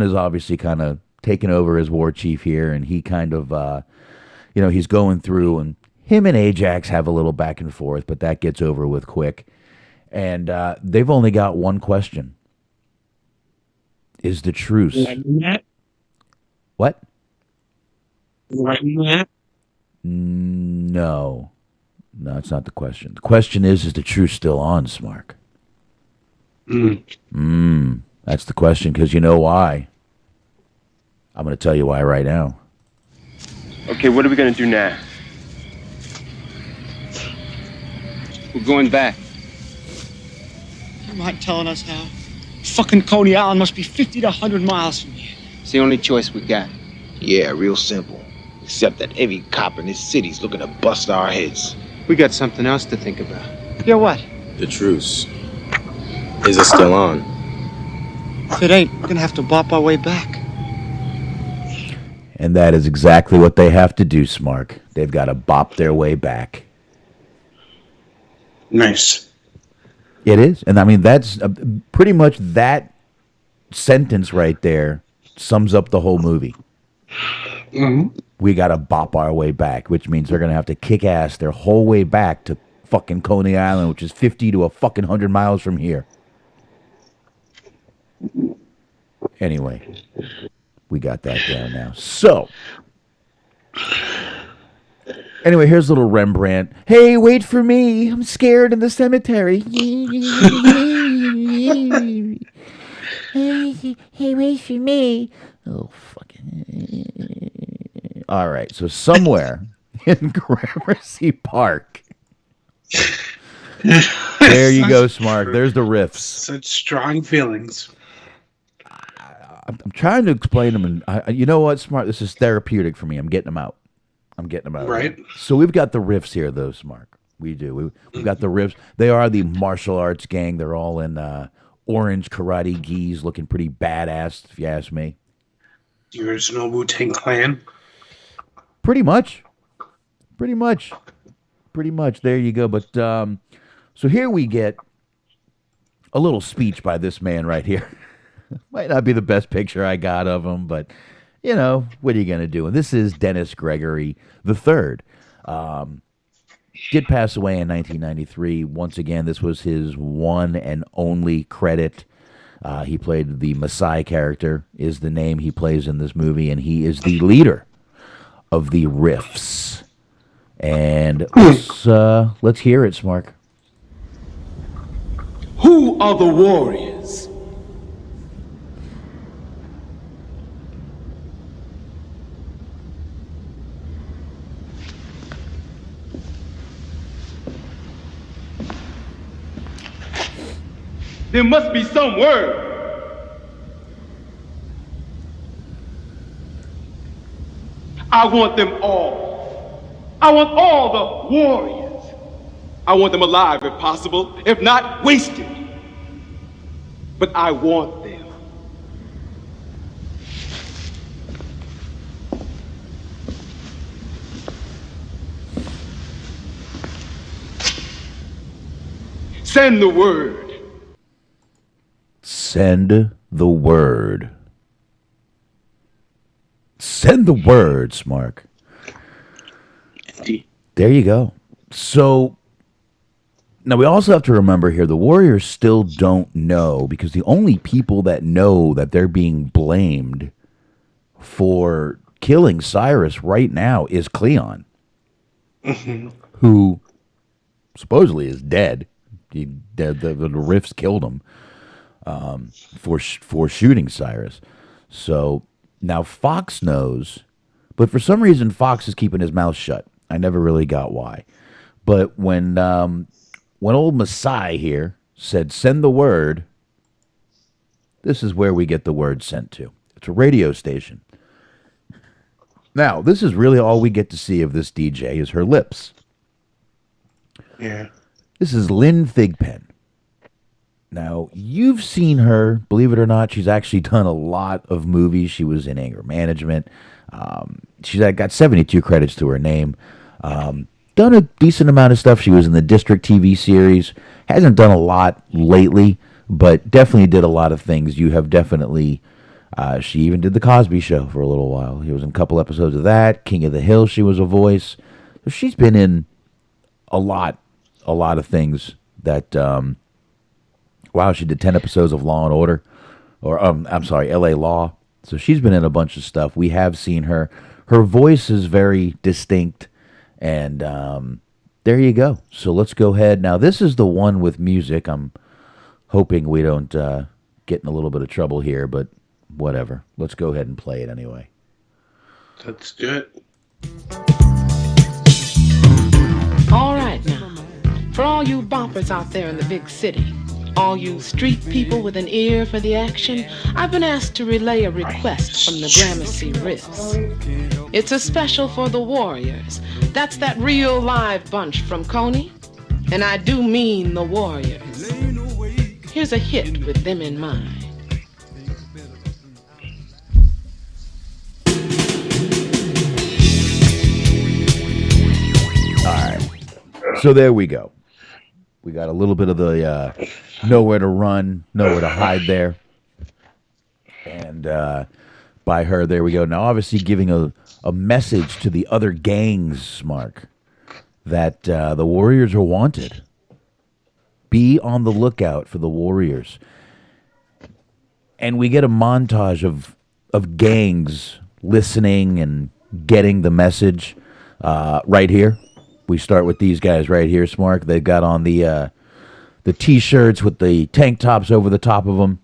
is obviously kind of taking over as war chief here, and he kind of he's going through, and him and Ajax have a little back and forth, but that gets over with quick. And they've only got one question. Is the truce What? No, it's not the question. The question is the truce still on, Smark? That's the question, because you know why. I'm going to tell you why right now. Okay, what are we gonna do now? We're going back. You mind telling us how? Fucking Coney Island must be 50 to 100 miles from here. It's the only choice we got. Yeah, real simple. Except that every cop in this city's looking to bust our heads. We got something else to think about. Yeah, what? The truce. Is it still on? If it ain't, we're gonna have to bop our way back. And that is exactly what they have to do, Smark. They've got to bop their way back. Nice. It is. And I mean, that's pretty much that sentence right there sums up the whole movie. Mm-hmm. We got to bop our way back, which means they're going to have to kick ass their whole way back to fucking Coney Island, which is 50 to a fucking 100 miles from here. Anyway, we got that down now. So, anyway, here's little Rembrandt. Hey, wait for me. I'm scared in the cemetery. Hey, wait for me. Oh, fucking. All right, so somewhere in Gramercy Park. There you go, Smart. There's the riffs. Such strong feelings. I'm trying to explain them, and you know what, Smart? This is therapeutic for me. I'm getting them out. Right. So we've got the riffs here, though, Smart. We do. We've got the riffs. They are the martial arts gang. They're all in orange karate gis, looking pretty badass, if you ask me. The original Wu-Tang Clan. Pretty much. There you go. But so here we get a little speech by this man right here. Might not be the best picture I got of him, but, you know, what are you going to do? And this is Dennis Gregory III. Did pass away in 1993. Once again, this was his one and only credit. He played the Masai character, is the name he plays in this movie, and he is the leader of the Riffs. And let's hear it, Smark. Who are the warriors? There must be some word. I want them all. I want all the warriors. I want them alive if possible, if not wasted. But I want them. Send the word. Send the word. Send the word, Smark. Indeed. There you go. So, now we also have to remember here, the Warriors still don't know, because the only people that know that they're being blamed for killing Cyrus right now is Cleon, who supposedly is dead. The Rifts killed him for shooting Cyrus. So now Fox knows, but for some reason Fox is keeping his mouth shut. I never really got why. But when old Masai here said, send the word, this is where we get the word sent to. It's a radio station. Now, this is really all we get to see of this DJ is her lips. Yeah. This is Lynn Thigpen. Now, you've seen her, believe it or not. She's actually done a lot of movies. She was in Anger Management. She's got 72 credits to her name. Done a decent amount of stuff. She was in the District TV series. Hasn't done a lot lately, but definitely did a lot of things. You have definitely... she even did The Cosby Show for a little while. He was in a couple episodes of that. King of the Hill, she was a voice. So she's been in a lot of things that... wow, she did 10 episodes of Law and Order. Or, I'm sorry, L.A. Law. So she's been in a bunch of stuff. We have seen her. Her voice is very distinct. And there you go. So let's go ahead. Now, this is the one with music. I'm hoping we don't get in a little bit of trouble here, but whatever. Let's go ahead and play it anyway. Let's do it. All right now, for all you boppers out there in the big city, all you street people with an ear for the action, I've been asked to relay a request from the Gramercy Riffs. It's a special for the Warriors. That's that real live bunch from Coney. And I do mean the Warriors. Here's a hit with them in mind. All right. So there we go. We got a little bit of the nowhere to run, nowhere to hide there. And by her, there we go. Now, obviously giving a message to the other gangs, Mark, that the Warriors are wanted. Be on the lookout for the Warriors. And we get a montage of gangs listening and getting the message right here. We start with these guys right here, Smark. They've got on the T-shirts with the tank tops over the top of them.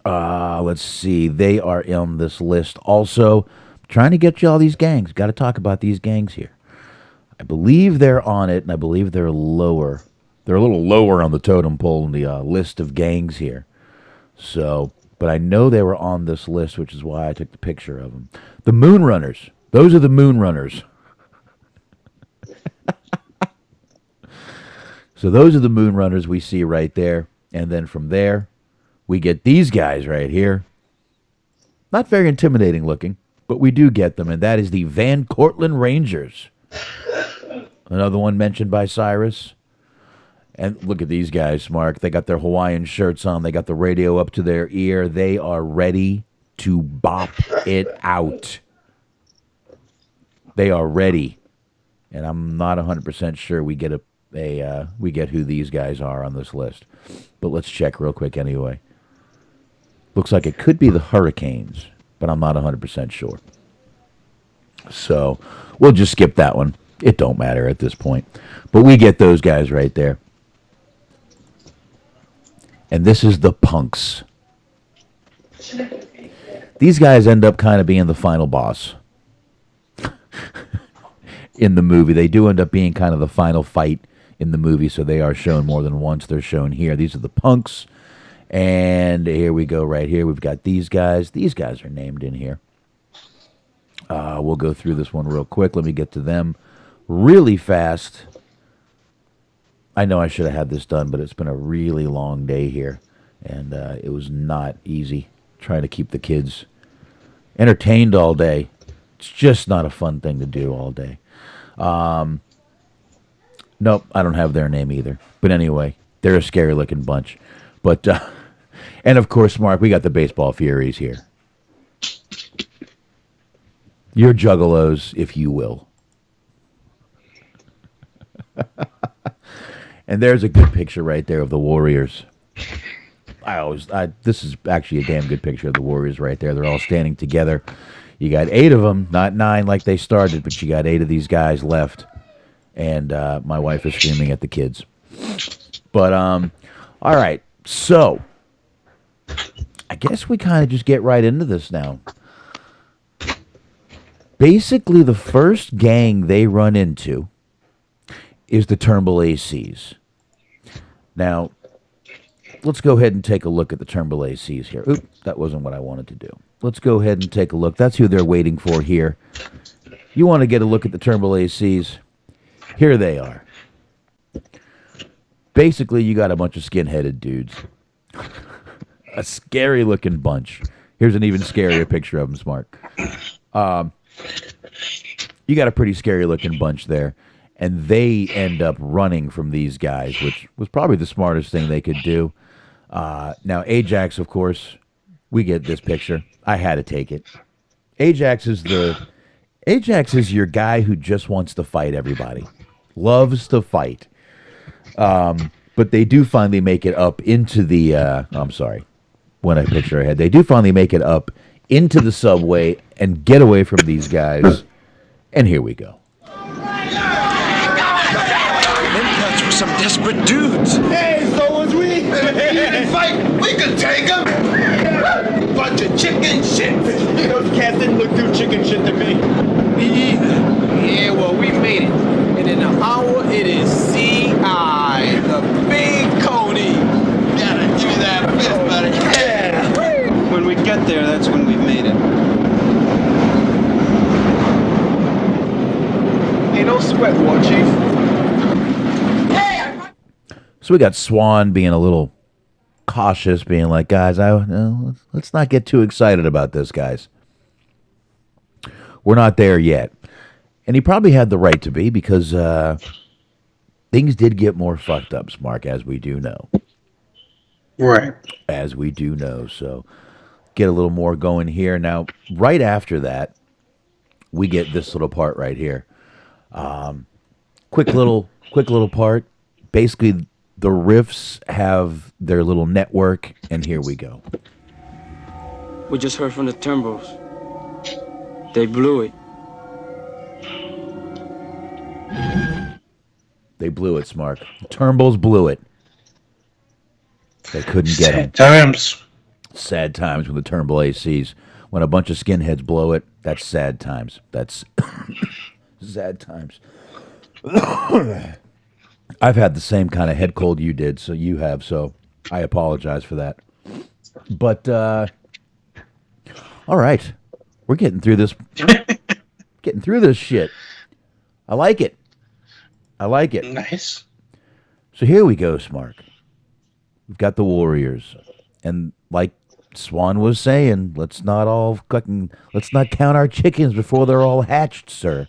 Let's see. They are on this list also. Trying to get you all these gangs. Got to talk about these gangs here. I believe they're on it, and I believe they're lower. They're a little lower on the totem pole in the list of gangs here. So, but I know they were on this list, which is why I took the picture of them. The Moonrunners. Those are the Moonrunners. So those are the Moonrunners we see right there. And then from there, we get these guys right here. Not very intimidating looking, but we do get them. And that is the Van Cortlandt Rangers. Another one mentioned by Cyrus. And look at these guys, Mark. They got their Hawaiian shirts on. They got the radio up to their ear. They are ready to bop it out. They are ready. And I'm not 100% sure we get we get who these guys are on this list. But let's check real quick anyway. Looks like it could be the Hurricanes, but I'm not 100% sure. So we'll just skip that one. It don't matter at this point. But we get those guys right there. And this is the Punks. These guys end up kind of being the final boss in the movie. They do end up being kind of the final fight in the movie, so they are shown more than once. They're shown here. These are the Punks. And here we go right here. We've got these guys. These guys are named in here. We'll go through this one real quick. Let me get to them really fast. I know I should have had this done, but it's been a really long day here. And it was not easy trying to keep the kids entertained all day. It's just not a fun thing to do all day. Nope, I don't have their name either. But anyway, they're a scary looking bunch. But and of course, Mark, we got the baseball Furies here. You're juggalos, if you will. And there's a good picture right there of the Warriors. This is actually a damn good picture of the Warriors right there. They're all standing together. You got 8 of them, not 9 like they started, but you got 8 of these guys left. And my wife is screaming at the kids. But, all right. So, I guess we kind of just get right into this now. Basically, the first gang they run into is the Turnbull ACs. Now, let's go ahead and take a look at the Turnbull ACs here. Oop, that wasn't what I wanted to do. Let's go ahead and take a look. That's who they're waiting for here. You want to get a look at the Turnbull ACs? Here they are. Basically, you got a bunch of skin-headed dudes. A scary-looking bunch. Here's an even scarier picture of them, Smart. You got a pretty scary-looking bunch there. And they end up running from these guys, which was probably the smartest thing they could do. Now, Ajax, of course, we get this picture. I had to take it. Ajax is your guy who just wants to fight everybody. Loves to fight. But they do finally make it up into the... I'm sorry. When I picture ahead. They do finally make it up into the subway and get away from these guys. And here we go. Some desperate dudes. Hey, so was we. If he didn't fight, we could take him. Bunch of chicken shit. Those cats didn't look too chicken shit to me. Me either. Yeah, well, we made it. And in an hour, it is C.I., the big Coney. Gotta give you that fist, buddy. Yeah. When we get there, that's when we've made it. Hey, no sweat, War Chief. So we got Swan being a little cautious, being like, guys, let's not get too excited about this, guys. We're not there yet. And he probably had the right to be because things did get more fucked up, Mark, as we do know. Right. As we do know. So get a little more going here. Now, right after that, we get this little part right here. Quick little part. Basically, the Riffs have their little network, and here we go. We just heard from the Turnbulls. They blew it. They blew it, Smark. The Turnbulls blew it. They couldn't get them. Sad times. Sad times with the Turnbull ACs. When a bunch of skinheads blow it, that's sad times. That's sad times. I've had the same kind of head cold you did, so I apologize for that. But, all right. We're getting through this. Getting through this shit. I like it. Nice. So here we go, Smark. We've got the Warriors. And like Swan was saying, let's not count our chickens before they're all hatched, sir.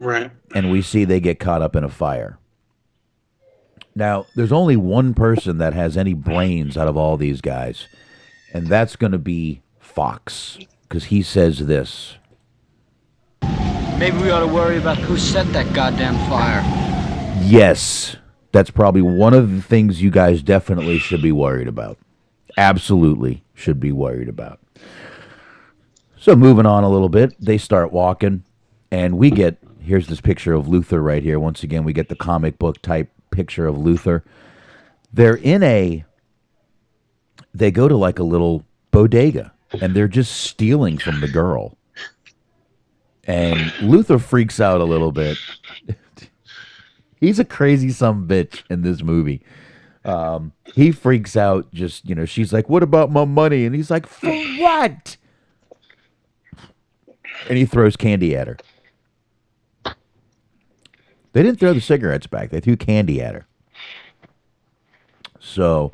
Right. And we see they get caught up in a fire. Now, there's only one person that has any brains out of all these guys, and that's going to be Fox, because he says this. Maybe we ought to worry about who set that goddamn fire. Yes, that's probably one of the things you guys definitely should be worried about. Absolutely should be worried about. So moving on a little bit, they start walking, and we get... Here's this picture of Luther right here. Once again, we get the comic book type picture of Luther. They go to like a little bodega, and they're just stealing from the girl. And Luther freaks out a little bit. He's a crazy bitch in this movie. He freaks out just, she's like, what about my money? And he's like, for what? And he throws candy at her. They didn't throw the cigarettes back. They threw candy at her. So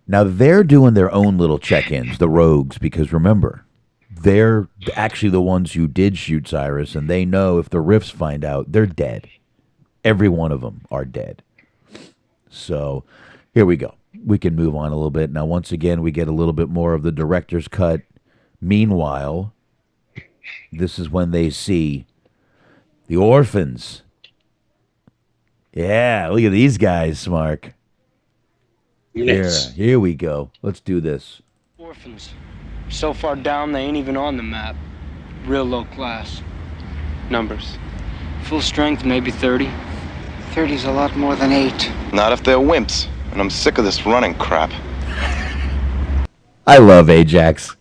now they're doing their own little check-ins, the rogues, because remember, they're actually the ones who did shoot Cyrus, and they know if the Riffs find out, they're dead. Every one of them are dead. So here we go. We can move on a little bit. Now, once again, we get a little bit more of the director's cut. Meanwhile, this is when they see the orphans. Yeah, look at these guys, Smark. Yes. Here we go. Let's do this. Orphans. So far down, they ain't even on the map. Real low class. Numbers. Full strength, maybe 30. 30's a lot more than 8. Not if they're wimps. And I'm sick of this running crap. I love Ajax.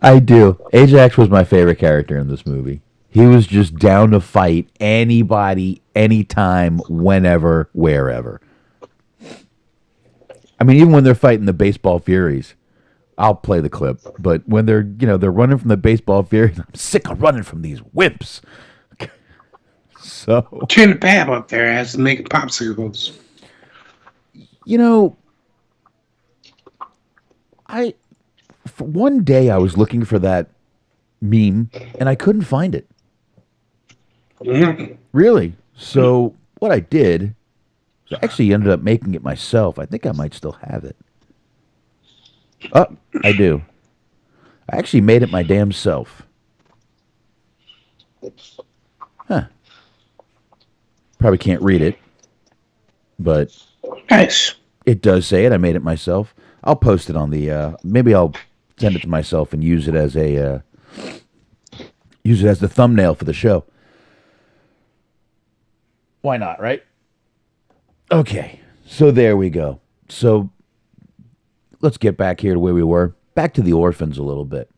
I do. Ajax was my favorite character in this movie. He was just down to fight anybody, anytime, whenever, wherever. I mean, even when they're fighting the baseball furies, I'll play the clip. But when they're running from the baseball furies, I'm sick of running from these wimps. So Turn the pab up there as to make popsicles. For one day I was looking for that meme and I couldn't find it. Mm-hmm. Really? So what I did was I actually ended up making it myself. I think I might still have it. Oh, I do. I actually made it my damn self. Huh. Probably can't read it, but nice. It does say it. I made it myself. I'll post it on the. Maybe I'll send it to myself and use it as the thumbnail for the show. Why not, right? Okay, so there we go. So let's get back here to where we were. Back to the orphans a little bit.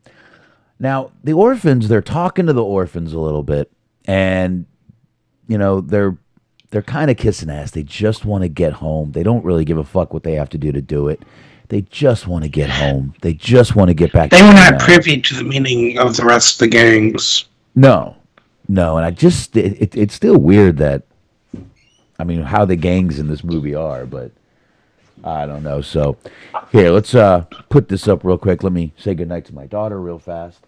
Now, the orphans, they're talking to the orphans a little bit, and they're kind of kissing ass. They just want to get home. They don't really give a fuck what they have to do it. They just want to get home. They just want to get back. They were not privy to the meaning of the rest of the gangs. No, and I just it's still weird that, I mean, how the gangs in this movie are, but I don't know. So here, let's put this up real quick. Let me say goodnight to my daughter real fast.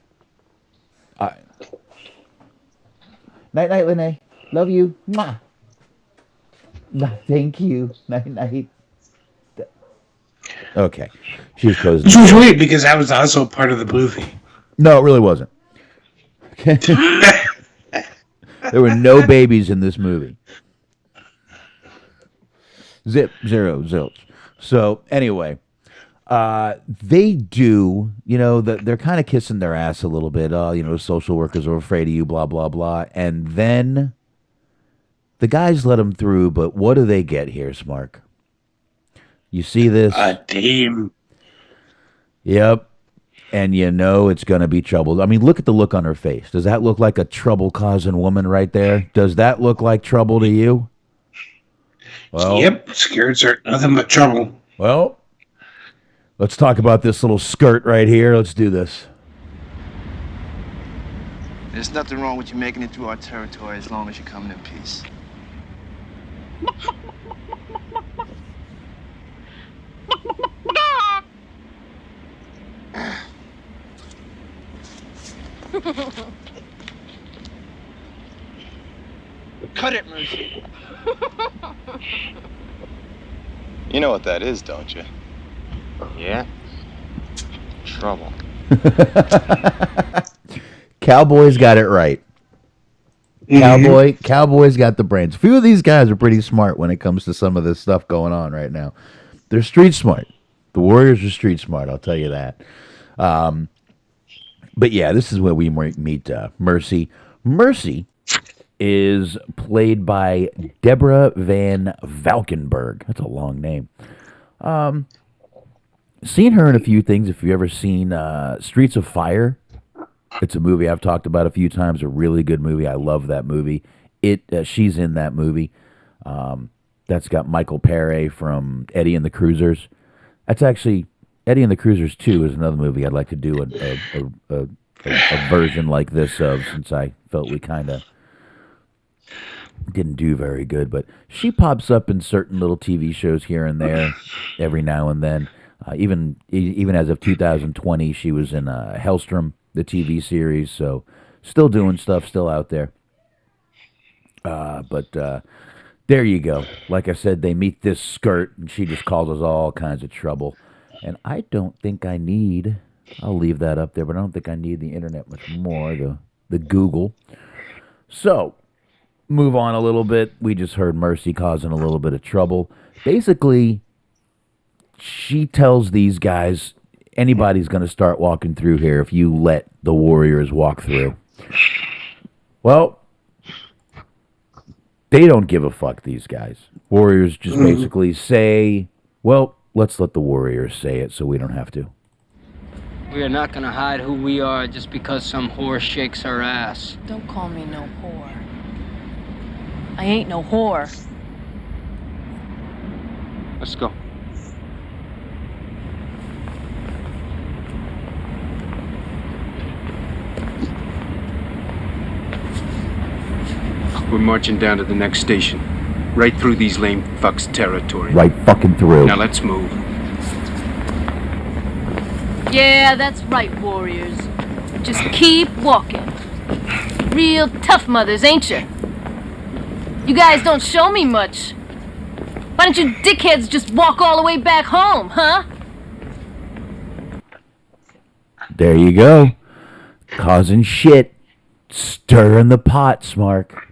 Night, night, Lene. Love you. Mwah. Thank you. Night, night. Okay. She was closing. Which was weird because I was also part of the movie. No, it really wasn't. Okay. There were no babies in this movie. Zip, zero, zilch. So, anyway, they do, they're kind of kissing their ass a little bit. Social workers are afraid of you, blah, blah, blah. And then the guys let them through, but what do they get here, Smark? You see this? A team. Yep. And it's going to be trouble. I mean, look at the look on her face. Does that look like a trouble-causing woman right there? Does that look like trouble to you? Well, yep. Skirts are nothing but trouble. Well, let's talk about this little skirt right here. Let's do this. There's nothing wrong with you making it through our territory as long as you're coming in peace. Cut it, Mercy. You know what that is, don't you? Yeah? Trouble. Cowboys got it right. Cowboys got the brains. A few of these guys are pretty smart when it comes to some of this stuff going on right now. They're street smart. The Warriors are street smart, I'll tell you that. But yeah, this is where we meet Mercy. Mercy is played by Deborah Van Valkenburg. That's a long name. Seen her in a few things. If you've ever seen Streets of Fire, it's a movie I've talked about a few times. A really good movie. I love that movie. She's in that movie. That's got Michael Paré from Eddie and the Cruisers. That's actually Eddie and the Cruisers 2 is another movie I'd like to do a version like this of, since I felt we kind of didn't do very good. But she pops up in certain little TV shows here and there every now and then. Even as of 2020, she was in Hellstrom, the TV series. So still doing stuff, still out there. But there you go. Like I said, they meet this skirt, and she just causes all kinds of trouble. And I don't think I need, I'll leave that up there, but I don't think I need the internet much more, the Google. So, move on a little bit. We just heard Mercy causing a little bit of trouble. Basically, she tells these guys, anybody's going to start walking through here if you let the Warriors walk through. Well, they don't give a fuck, these guys. Warriors just basically say, well, let's let the Warriors say it so we don't have to. We are not gonna hide who we are just because some whore shakes her ass. Don't call me no whore. I ain't no whore. Let's go. We're marching down to the next station. Right through these lame fucks' territory. Right fucking through. Now let's move. Yeah, that's right, warriors. Just keep walking. Real tough mothers, ain't you? You guys don't show me much. Why don't you dickheads just walk all the way back home, huh? There you go. Causing shit. Stirring the pot, Smark.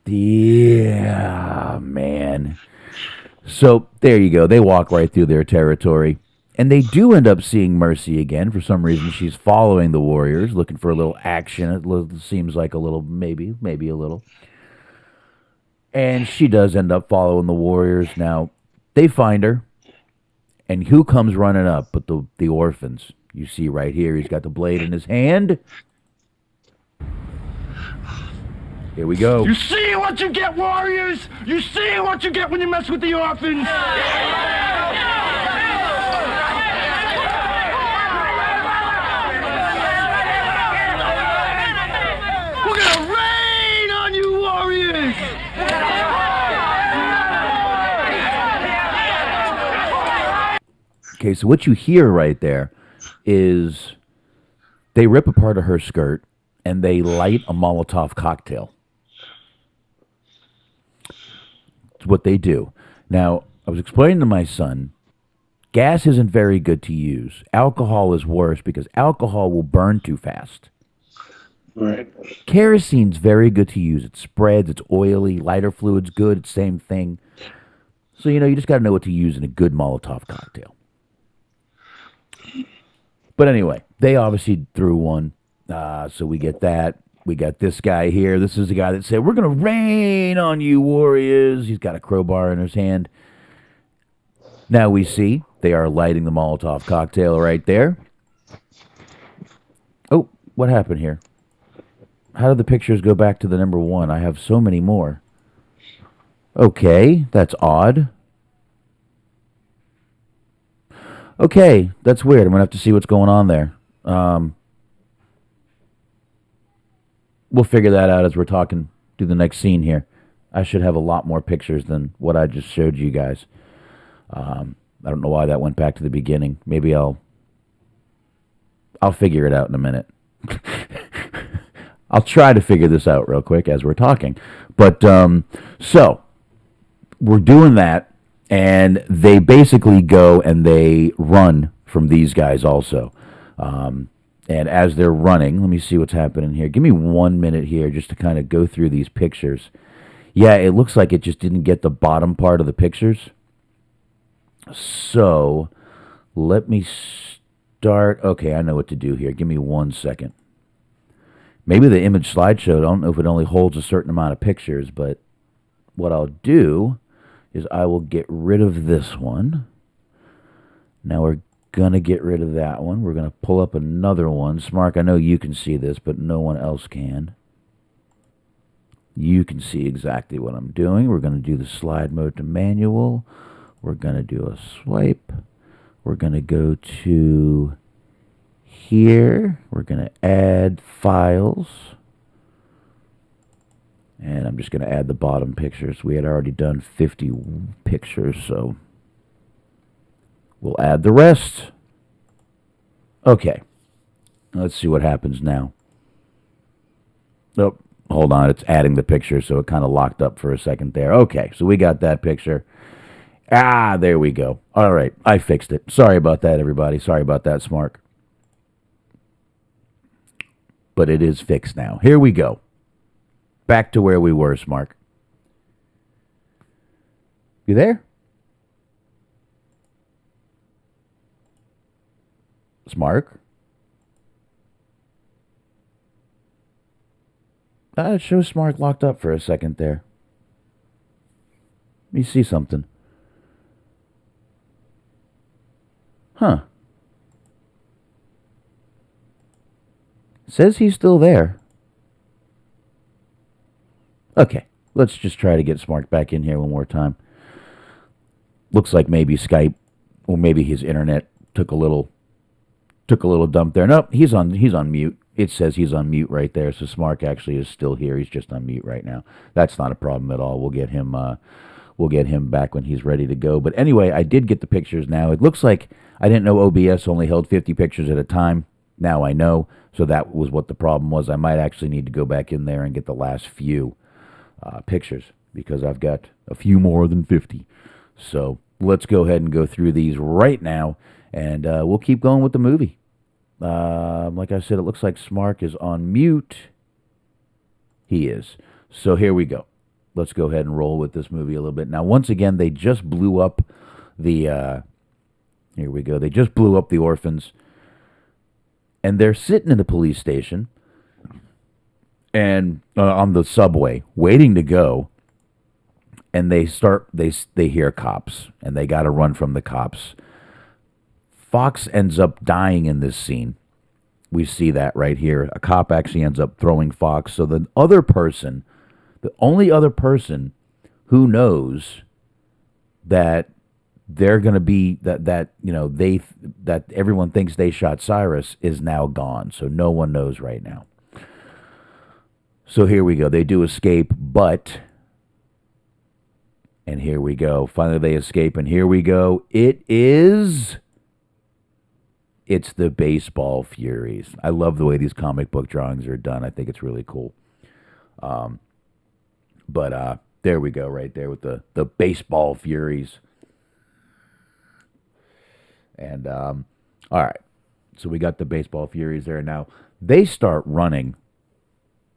Yeah, man. So, there you go. They walk right through their territory. And they do end up seeing Mercy again. For some reason, she's following the Warriors, looking for a little action. It seems like a little, maybe a little. And she does end up following the Warriors. Now, they find her. And who comes running up but the orphans? You see right here, he's got the blade in his hand. Here we go. You see what you get, warriors? You see what you get when you mess with the orphans? We're gonna rain on you, warriors! Okay, so what you hear right there is they rip a part of her skirt and they light a Molotov cocktail. It's what they do. Now, I was explaining to my son, gas isn't very good to use. Alcohol is worse because alcohol will burn too fast. Right. Kerosene's very good to use. It spreads, it's oily, lighter fluid's good, it's same thing. So, you just got to know what to use in a good Molotov cocktail. But anyway, they obviously threw one. So we get that. We got this guy here. This is the guy that said, we're going to rain on you, warriors. He's got a crowbar in his hand. Now we see they are lighting the Molotov cocktail right there. Oh, what happened here? How did the pictures go back to the number one? I have so many more. Okay, that's odd. Okay, that's weird. I'm going to have to see what's going on there. We'll figure that out as we're talking through the next scene here. I should have a lot more pictures than what I just showed you guys. I don't know why that went back to the beginning. Maybe I'll figure it out in a minute. I'll try to figure this out real quick as we're talking. But, so, we're doing that, and they basically go and they run from these guys also. And as they're running, let me see what's happening here. Give me 1 minute here just to kind of go through these pictures. Yeah, it looks like it just didn't get the bottom part of the pictures. So, let me start. Okay, I know what to do here. Give me 1 second. Maybe the image slideshow, I don't know if it only holds a certain amount of pictures, but what I'll do is I will get rid of this one. Now we're going to get rid of that one. We're going to pull up another one. Smark, I know you can see this, but no one else can. You can see exactly what I'm doing. We're going to do the slide mode to manual. We're going to do a swipe. We're going to go to here. We're going to add files. And I'm just going to add the bottom pictures. We had already done 50 pictures, so we'll add the rest. Okay. Let's see what happens now. Oh, hold on, it's adding the picture, so it kind of locked up for a second there. Okay, so we got that picture. There we go. All right, I fixed it. Sorry about that, everybody. Sorry about that, Smark. But it is fixed now. Here we go. Back to where we were, Smark. You there? Smark? It shows Smark locked up for a second there. Let me see something. Huh. Says he's still there. Okay, let's just try to get Smark back in here one more time. Looks like maybe Skype or maybe his internet took a little dump there. Nope, he's on mute. It says he's on mute right there. So Smark actually is still here. He's just on mute right now. That's not a problem at all. We'll get him back when he's ready to go. But anyway, I did get the pictures now. It looks like I didn't know OBS only held 50 pictures at a time. Now I know. So that was what the problem was. I might actually need to go back in there and get the last few pictures because I've got a few more than 50. So let's go ahead and go through these right now, and we'll keep going with the movie. Like I said, it looks like Smark is on mute. He is. So here we go. Let's go ahead and roll with this movie a little bit. Now, once again, they just blew up the... here we go. They just blew up the orphans. And they're sitting in the police station and on the subway, waiting to go. And they hear cops, and they got to run from the cops. Fox ends up dying in this scene. We see that right here. A cop actually ends up throwing Fox. So the only other person who knows that they're going to be that everyone thinks they shot Cyrus is now gone. So no one knows right now. So here we go. They do escape, and here we go. Finally, they escape, and here we go. It's the Baseball Furies. I love the way these comic book drawings are done. I think it's really cool. But there we go right there with the Baseball Furies. And, all right. So we got the Baseball Furies there. Now, they start running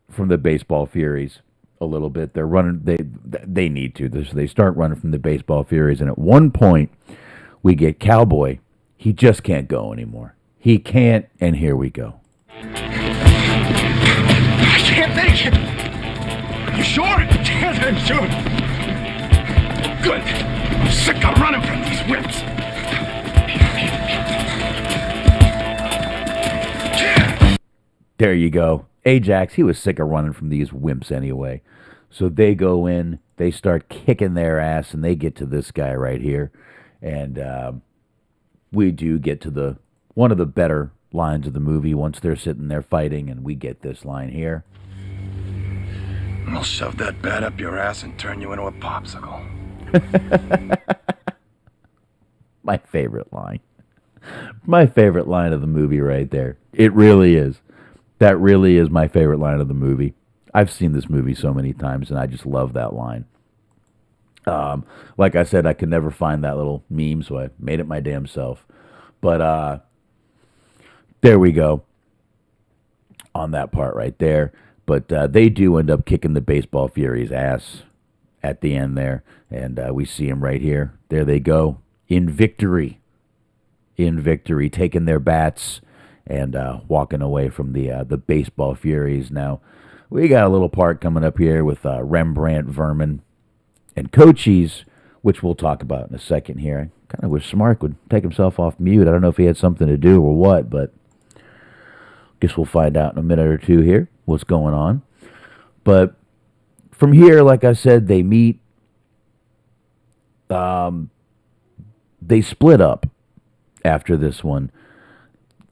from the Baseball Furies a little bit. They're running. They need to. They start running from the Baseball Furies. And at one point, we get Cowboy. He just can't go anymore. He can't, and here we go. I can't make it. You sure? Yes, I'm sure. Good. I'm sick of running from these whips. There you go. Ajax, he was sick of running from these wimps anyway. So they go in, they start kicking their ass, and they get to this guy right here. And we do get to one of the better lines of the movie once they're sitting there fighting, and we get this line here. I'll shove that bat up your ass and turn you into a popsicle. My favorite line. My favorite line of the movie right there. It really is. That really is my favorite line of the movie. I've seen this movie so many times, and I just love that line. Like I said, I could never find that little meme, so I made it my damn self. But there we go on that part right there. But they do end up kicking the Baseball Furies' ass at the end there. And we see them right here. There they go. In victory. In victory. Taking their bats and walking away from the Baseball Furies. Now, we got a little part coming up here with Rembrandt, Vermin, and Cochise, which we'll talk about in a second here. I kind of wish Smark would take himself off mute. I don't know if he had something to do or what, but guess we'll find out in a minute or two here what's going on. But from here, like I said, they meet. They split up after this one,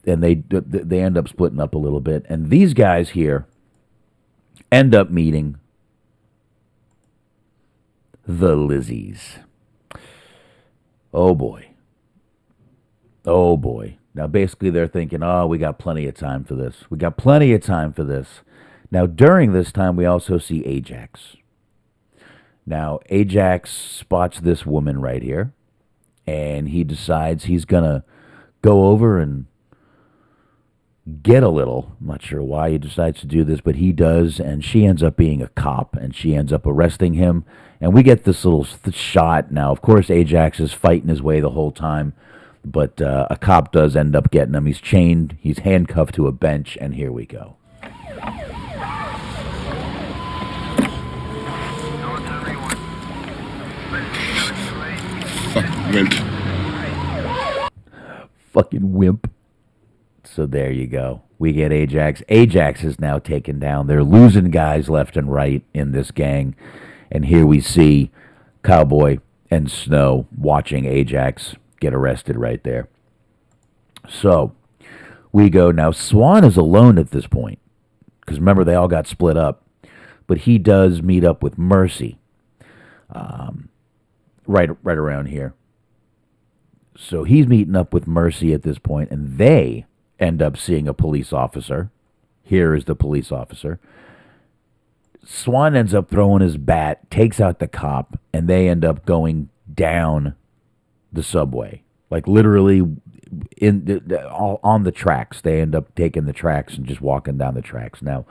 and they end up splitting up a little bit. And these guys here end up meeting the Lizzies. Oh boy. Oh boy. Now basically they're thinking, oh, we got plenty of time for this. We got plenty of time for this Now, during this time, we also see Ajax. Now, Ajax spots this woman right here, and he decides he's going to go over and get a little. I'm not sure why he decides to do this, but he does, and she ends up being a cop, and she ends up arresting him, and we get this little shot. Now, of course, Ajax is fighting his way the whole time, but a cop does end up getting him. He's chained, he's handcuffed to a bench, and here we go. Wimp. Fucking wimp. So there you go. We get Ajax. Ajax is now taken down. They're losing guys left and right in this gang. And here we see Cowboy and Snow watching Ajax get arrested right there. So we go. Now, Swan is alone at this point. Because remember, they all got split up. But he does meet up with Mercy. Right around here. So he's meeting up with Mercy at this point, and they end up seeing a police officer. Here is the police officer. Swan ends up throwing his bat, takes out the cop, and they end up going down the subway. Like literally on the tracks. They end up taking the tracks and just walking down the tracks. Now,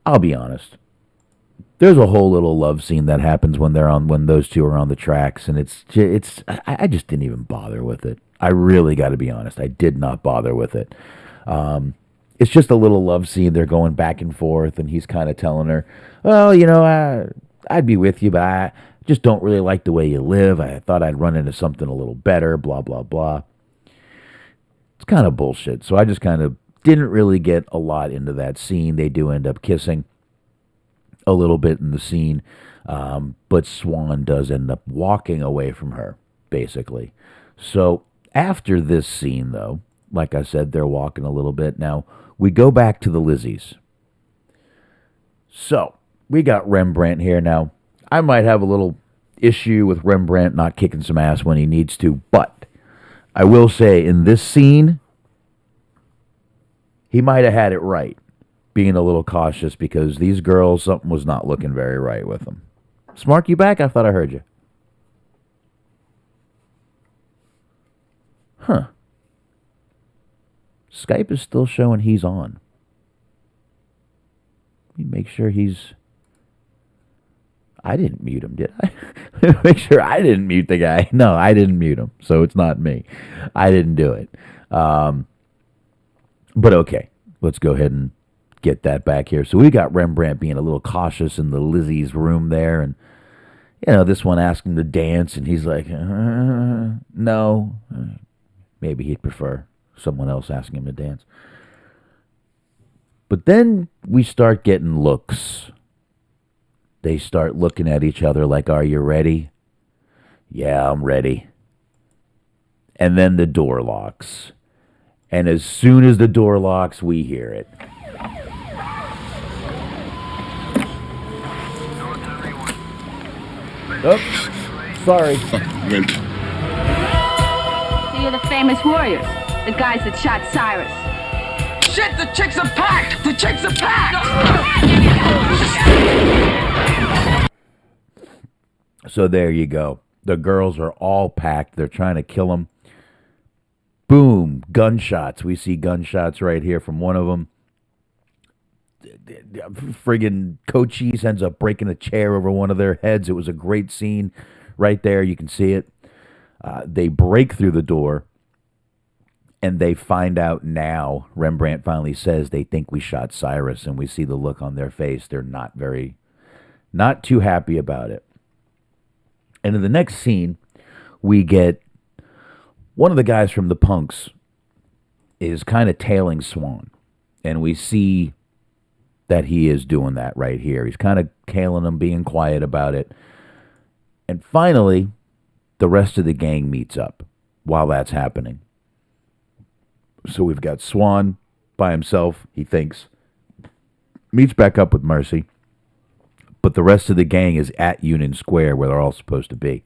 I'll be honest. There's a whole little love scene that happens when those two are on the tracks, and I just didn't even bother with it. I really got to be honest. I did not bother with it. It's just a little love scene. They're going back and forth, and he's kind of telling her, well, I'd be with you, but I just don't really like the way you live. I thought I'd run into something a little better, blah, blah, blah. It's kind of bullshit. So I just kind of didn't really get a lot into that scene. They do end up kissing a little bit in the scene, but Swan does end up walking away from her, basically. So after this scene, though, like I said, they're walking a little bit. Now, we go back to the Lizzies. So, we got Rembrandt here. Now, I might have a little issue with Rembrandt not kicking some ass when he needs to, but I will say, in this scene, he might have had it right, being a little cautious, because these girls, something was not looking very right with them. Smark, you back? I thought I heard you. Huh. Skype is still showing he's on. Let me make sure he's... I didn't mute him, did I? Make sure I didn't mute the guy. No, I didn't mute him, so it's not me. I didn't do it. But okay, let's go ahead and get that back here. So we got Rembrandt being a little cautious in the Lizzie's room there, and this one asked him to dance, and he's like, no. Maybe he'd prefer someone else asking him to dance. But then we start getting looks. They start looking at each other like, are you ready? Yeah, I'm ready. And then the door locks. And as soon as the door locks, we hear it. Oops, sorry. Wimp. You're the famous warriors, the guys that shot Cyrus. Shit, the chicks are packed! The chicks are packed! So there you go. The girls are all packed. They're trying to kill him. Boom, gunshots. We see gunshots right here from one of them. Friggin' Cochise ends up breaking a chair over one of their heads. It was a great scene right there. You can see it. They break through the door, and they find out now. Rembrandt finally says they think we shot Cyrus, and we see the look on their face. They're not too happy about it. And in the next scene, we get one of the guys from the Punks is kind of tailing Swan, and we see that he is doing that right here. He's kind of tailing him, being quiet about it. And finally, the rest of the gang meets up while that's happening. So we've got Swan by himself, he thinks, meets back up with Mercy, but the rest of the gang is at Union Square where they're all supposed to be.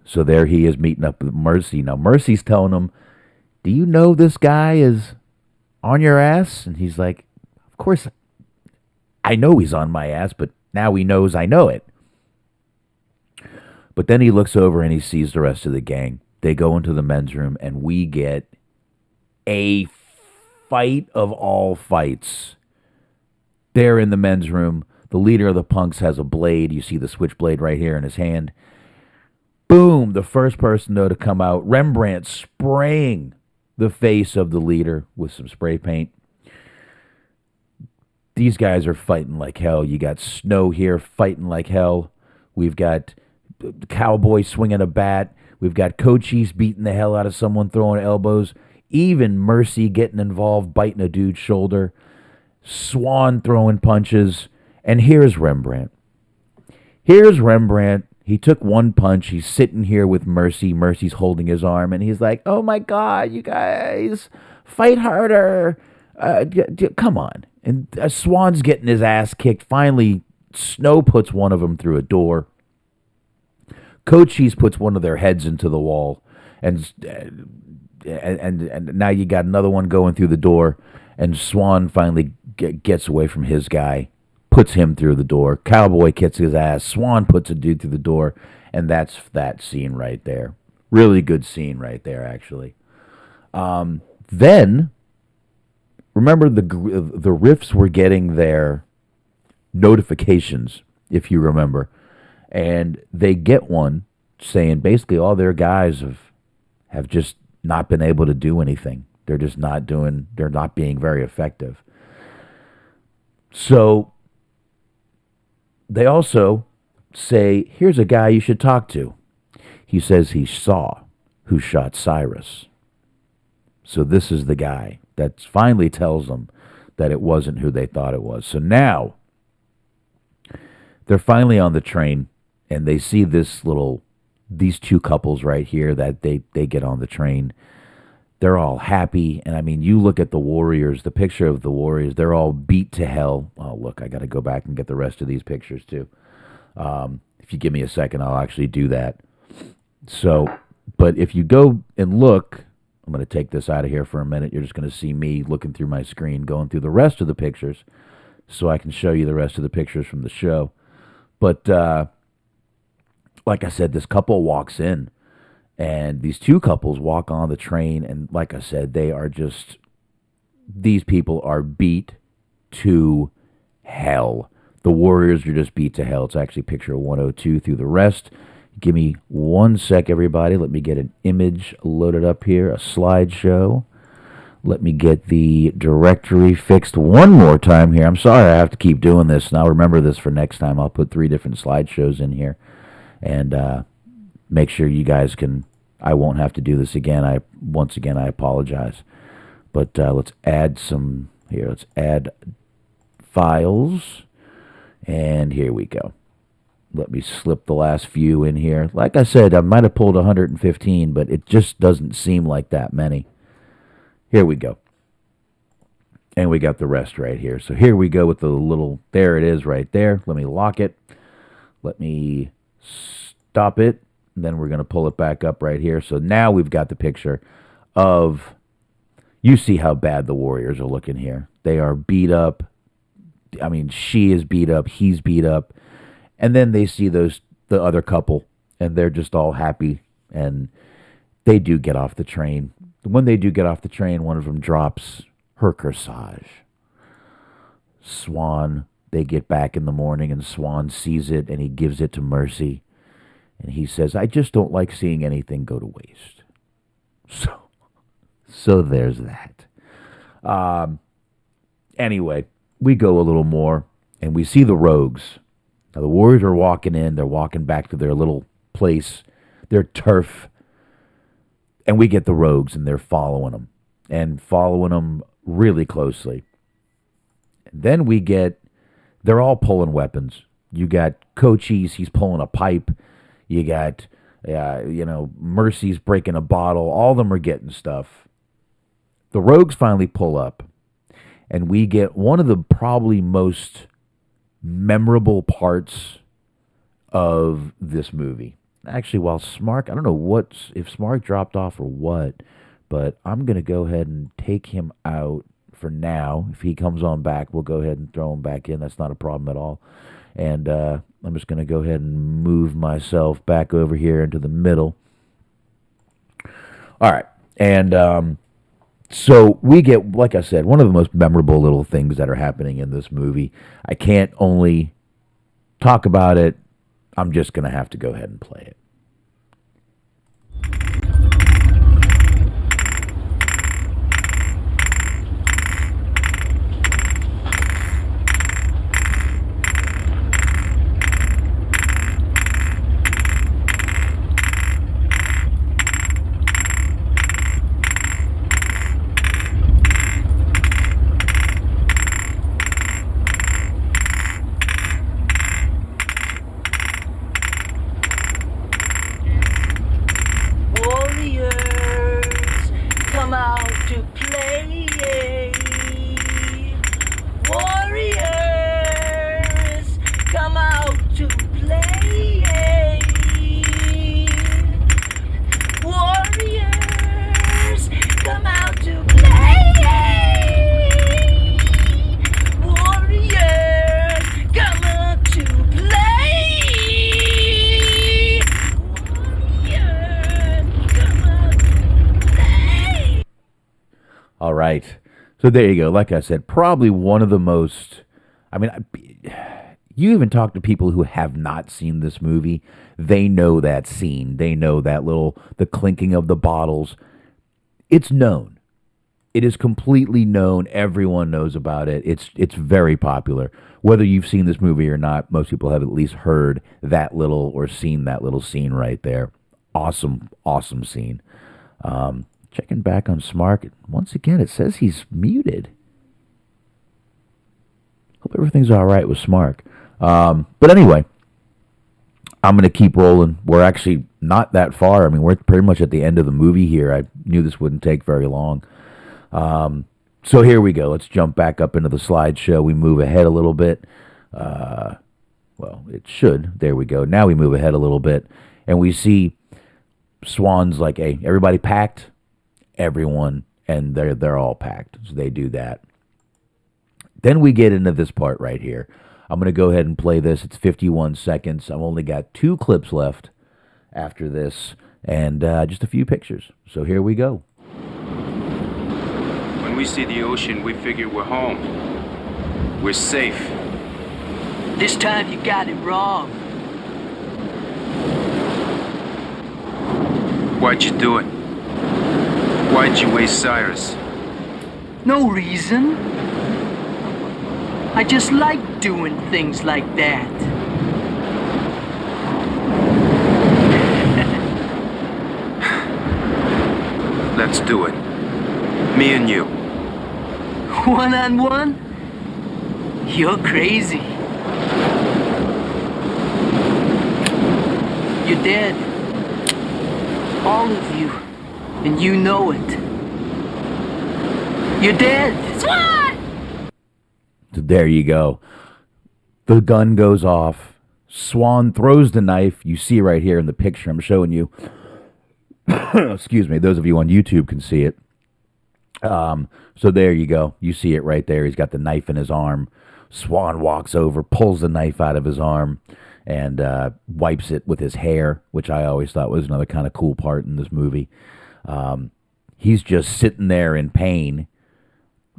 So there he is meeting up with Mercy. Now Mercy's telling him, do you know this guy is on your ass? And he's like, of course I know he's on my ass, but now he knows I know it. But then he looks over and he sees the rest of the gang. They go into the men's room, and we get a fight of all fights. There in the men's room, the leader of the punks has a blade. You see the switchblade right here in his hand. Boom! The first person, though, to come out, Rembrandt spraying the face of the leader with some spray paint. These guys are fighting like hell. You got Snow here fighting like hell. We've got the Cowboy swinging a bat. We've got Cochise beating the hell out of someone, throwing elbows. Even Mercy getting involved, biting a dude's shoulder. Swan throwing punches. And here's Rembrandt. Here's Rembrandt. He took one punch. He's sitting here with Mercy. Mercy's holding his arm. And he's like, oh, my God, you guys, fight harder. Come on. And Swan's getting his ass kicked. Finally, Snow puts one of them through a door. Cochise puts one of their heads into the wall. And now you got another one going through the door. And Swan finally gets away from his guy, puts him through the door. Cowboy kicks his ass. Swan puts a dude through the door. And that's that scene right there. Really good scene right there, actually. Then, remember the Riffs were getting their notifications, if you remember. And they get one saying basically all their guys have just not been able to do anything. They're just not being very effective. So they also say, here's a guy you should talk to. He says he saw who shot Cyrus. So this is the guy that finally tells them that it wasn't who they thought it was. So now they're finally on the train, and they see these two couples right here that they get on the train. They're all happy. And I mean, you look at the Warriors, the picture of the Warriors, they're all beat to hell. Oh, look, I got to go back and get the rest of these pictures too. If you give me a second, I'll actually do that. So, but if you go and look, I'm going to take this out of here for a minute. You're just going to see me looking through my screen, going through the rest of the pictures so I can show you the rest of the pictures from the show. But, like I said, this couple walks in, and these two couples walk on the train, and like I said, these people are beat to hell. The Warriors are just beat to hell. It's actually picture 102 through the rest. Give me 1 sec, everybody. Let me get an image loaded up here, a slideshow. Let me get the directory fixed one more time here. I'm sorry I have to keep doing this, and I'll remember this for next time. I'll put 3 different slideshows in here. And make sure you guys I won't have to do this again. Once again, I apologize. But let's add some here. Let's add files. And here we go. Let me slip the last few in here. Like I said, I might have pulled 115, but it just doesn't seem like that many. Here we go. And we got the rest right here. So here we go with the little, there it is right there. Let me lock it. Let me stop it, and then we're going to pull it back up right here. So now we've got the picture of, you see how bad the Warriors are looking here. They are beat up. I mean, she is beat up. He's beat up. And then they see the other couple, and they're just all happy, and they do get off the train. When they do get off the train, one of them drops her corsage. Swan, they get back in the morning, and Swan sees it, and he gives it to Mercy. And he says, I just don't like seeing anything go to waste. So there's that. Anyway, we go a little more, and we see the Rogues. Now, the Warriors are walking in. They're walking back to their little place, their turf. And we get the Rogues, and they're following them really closely. And then they're all pulling weapons. You got Cochise, he's pulling a pipe. You got, Mercy's breaking a bottle. All of them are getting stuff. The Rogues finally pull up, and we get one of the probably most memorable parts of this movie. Actually, while Smark, I don't know if Smark dropped off or what, but I'm going to go ahead and take him out for now. If he comes on back, we'll go ahead and throw him back in. That's not a problem at all. And I'm just going to go ahead and move myself back over here into the middle. All right. And so we get, like I said, one of the most memorable little things that are happening in this movie. I can't only talk about it. I'm just going to have to go ahead and play it. All right. So there you go. Like I said, probably one of the most, I mean, you even talk to people who have not seen this movie. They know that scene. They know that the clinking of the bottles. It's known. It is completely known. Everyone knows about it. It's very popular. Whether you've seen this movie or not, most people have at least heard that little or seen that little scene right there. Awesome, awesome scene. Checking back on Smark. Once again, it says he's muted. Hope everything's all right with Smark. But anyway, I'm going to keep rolling. We're actually not that far. I mean, we're pretty much at the end of the movie here. I knew this wouldn't take very long. So here we go. Let's jump back up into the slideshow. We move ahead a little bit. Well, it should. There we go. Now we move ahead a little bit. And we see Swan's like, hey, everybody packed? Everyone, and they're all packed, so they do that. Then we get into this part right here. I'm going to go ahead and play this. It's 51 seconds. I've only got 2 clips left after this, and just a few pictures. So here we go. When we see the ocean, we figure we're home. We're safe. This time you got it wrong. Why'd you do it? Why'd you waste Cyrus? No reason. I just like doing things like that. Let's do it. Me and you. One-on-one? You're crazy. You're dead. All of you. And you know it. You're dead. Swan! So there you go. The gun goes off. Swan throws the knife. You see right here in the picture I'm showing you. Excuse me. Those of you on YouTube can see it. So there you go. You see it right there. He's got the knife in his arm. Swan walks over, pulls the knife out of his arm, and wipes it with his hair, which I always thought was another kind of cool part in this movie. He's just sitting there in pain,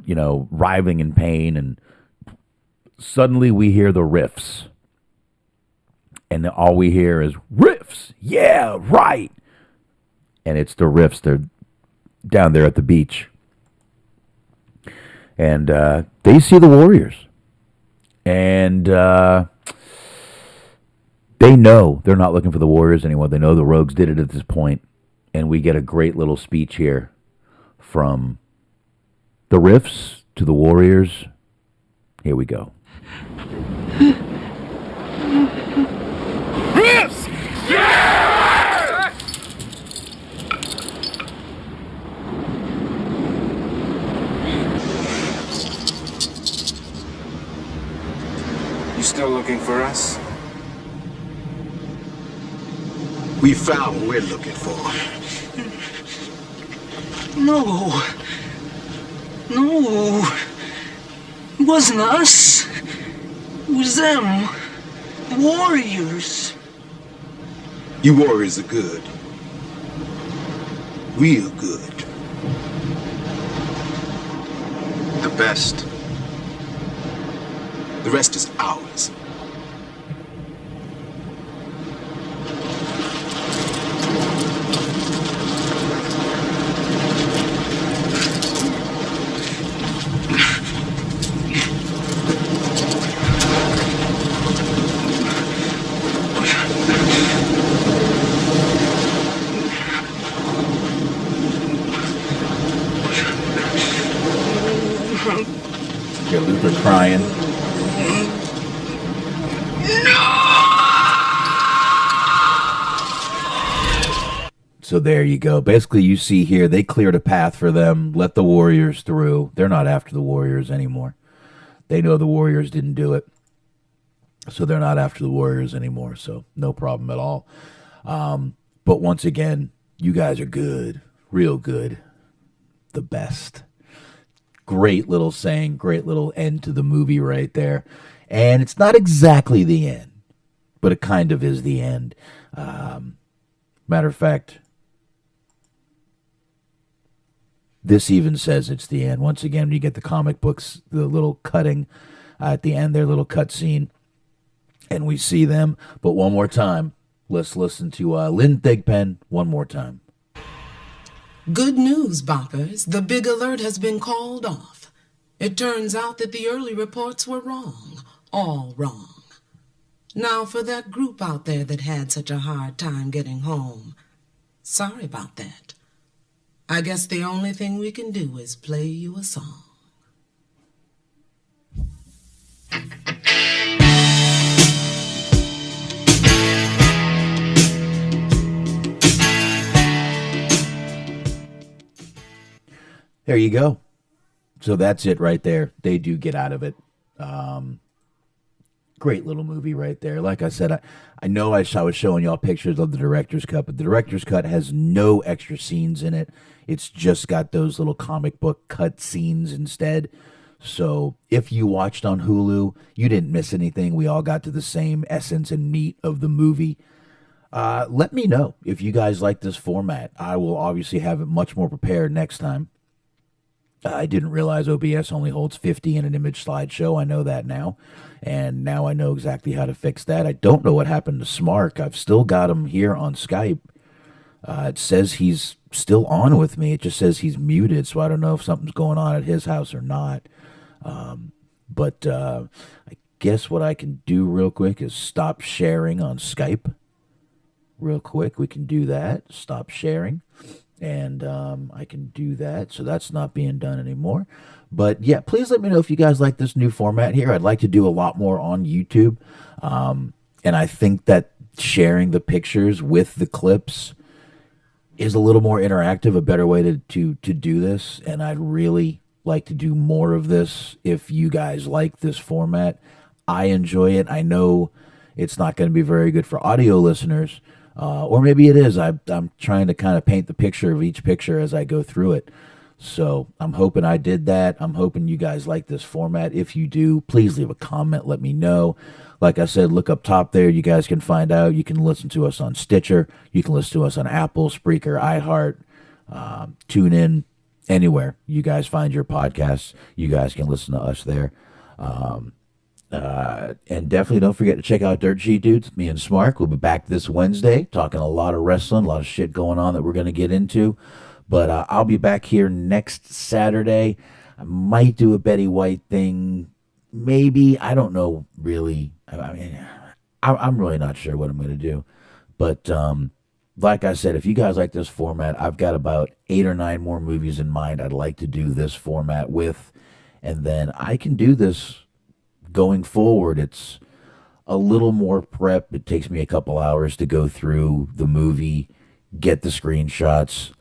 you know, writhing in pain, and suddenly we hear the riffs. And all we hear is, riffs! Yeah, right! And it's the riffs. They're down there at the beach. And they see the Warriors. And they know they're not looking for the Warriors anymore. They know the Rogues did it at this point. And we get a great little speech here from the Riffs to the Warriors. Here we go. Riffs! Yeah! You still looking for us? We found what we're looking for. No. No. It wasn't us. It was them. The warriors. You warriors are good. Real good. The best. The rest is ours. Hear Luther crying. So there you go. Basically, you see here, they cleared a path for them, let the warriors through. They're not after the warriors anymore. They know the warriors didn't do it. So they're not after the warriors anymore. So no problem at all. But once again, you guys are good. Real good. The best. Great little saying, great little end to the movie right there. And it's not exactly the end, but it kind of is the end. Matter of fact, this even says it's the end. Once again, when you get the comic books, the little cutting at the end, their little cut scene, and we see them. But one more time, let's listen to Lynn Thigpen one more time. Good news, boppers. The big alert has been called off. It turns out that the early reports were wrong. All wrong. Now, for that group out there that had such a hard time getting home, sorry about that. I guess the only thing we can do is play you a song. There you go. So that's it right there. They do get out of it. Great little movie right there. Like I said, I know I was showing y'all pictures of the director's cut, but the director's cut has no extra scenes in it. It's just got those little comic book cut scenes instead. So if you watched on Hulu, you didn't miss anything. We all got to the same essence and meat of the movie. Let me know if you guys like this format. I will obviously have it much more prepared next time. I didn't realize OBS only holds 50 in an image slideshow. I know that now. And now I know exactly how to fix that. I don't know what happened to Smark. I've still got him here on Skype. It says he's still on with me. It just says he's muted, so I don't know if something's going on at his house or not. But I guess what I can do real quick is stop sharing on Skype. Real quick, we can do that. Stop sharing. And I can do that. So that's not being done anymore. But yeah, please let me know if you guys like this new format here. I'd like to do a lot more on YouTube. And I think that sharing the pictures with the clips is a little more interactive, a better way to do this. And I'd really like to do more of this if you guys like this format. I enjoy it. I know it's not going to be very good for audio listeners. Or maybe it is. I'm trying to kind of paint the picture of each picture as I go through it. So I'm hoping I did that. I'm hoping you guys like this format. If you do, please leave a comment. Let me know. Like I said, look up top there. You guys can find out. You can listen to us on Stitcher. You can listen to us on Apple, Spreaker, iHeart, TuneIn, anywhere. You guys find your podcasts. You guys can listen to us there. And definitely don't forget to check out Dirt Sheet Dudes. Me and Smark will be back this Wednesday talking a lot of wrestling, a lot of shit going on that we're going to get into. But I'll be back here next Saturday. I might do a Betty White thing. Maybe. I don't know, really. I mean, I'm really not sure what I'm going to do. But like I said, if you guys like this format, I've got about 8 or 9 more movies in mind I'd like to do this format with. And then I can do this going forward. It's a little more prep. It takes me a couple hours to go through the movie, get the screenshots,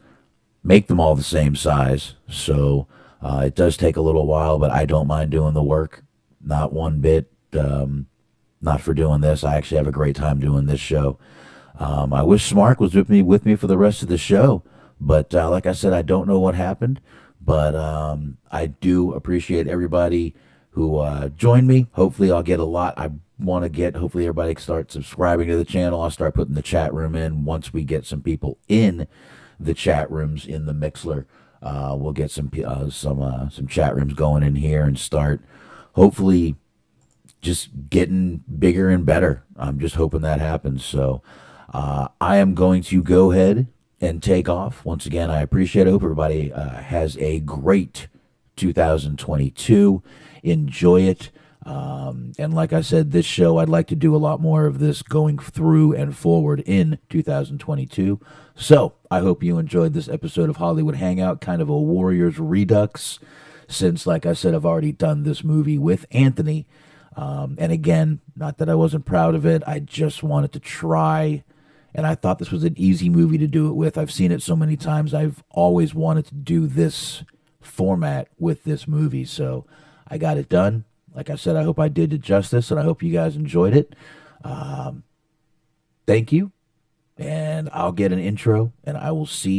make them all the same size. So it does take a little while, but I don't mind doing the work. Not one bit. Not for doing this. I actually have a great time doing this show. I wish Smark was with me for the rest of the show. But like I said, I don't know what happened. But I do appreciate everybody who joined me. Hopefully I'll get a lot. I want to get, hopefully everybody can start subscribing to the channel. I'll start putting the chat room in once we get some people in the chat rooms in the Mixler. We'll get some chat rooms going in here and start hopefully just getting bigger and better. I'm just hoping that happens. So I am going to go ahead and take off. Once again, I appreciate it. I hope everybody has a great 2022. Enjoy it. And like I said, this show, I'd like to do a lot more of this going through and forward in 2022. So I hope you enjoyed this episode of Hollywood Hangout, kind of a Warriors Redux, since, like I said, I've already done this movie with Anthony. And again, not that I wasn't proud of it. I just wanted to try, and I thought this was an easy movie to do it with. I've seen it so many times. I've always wanted to do this format with this movie, so I got it done. Like I said, I hope I did it justice, and I hope you guys enjoyed it. Thank you, and I'll get an intro, and I will see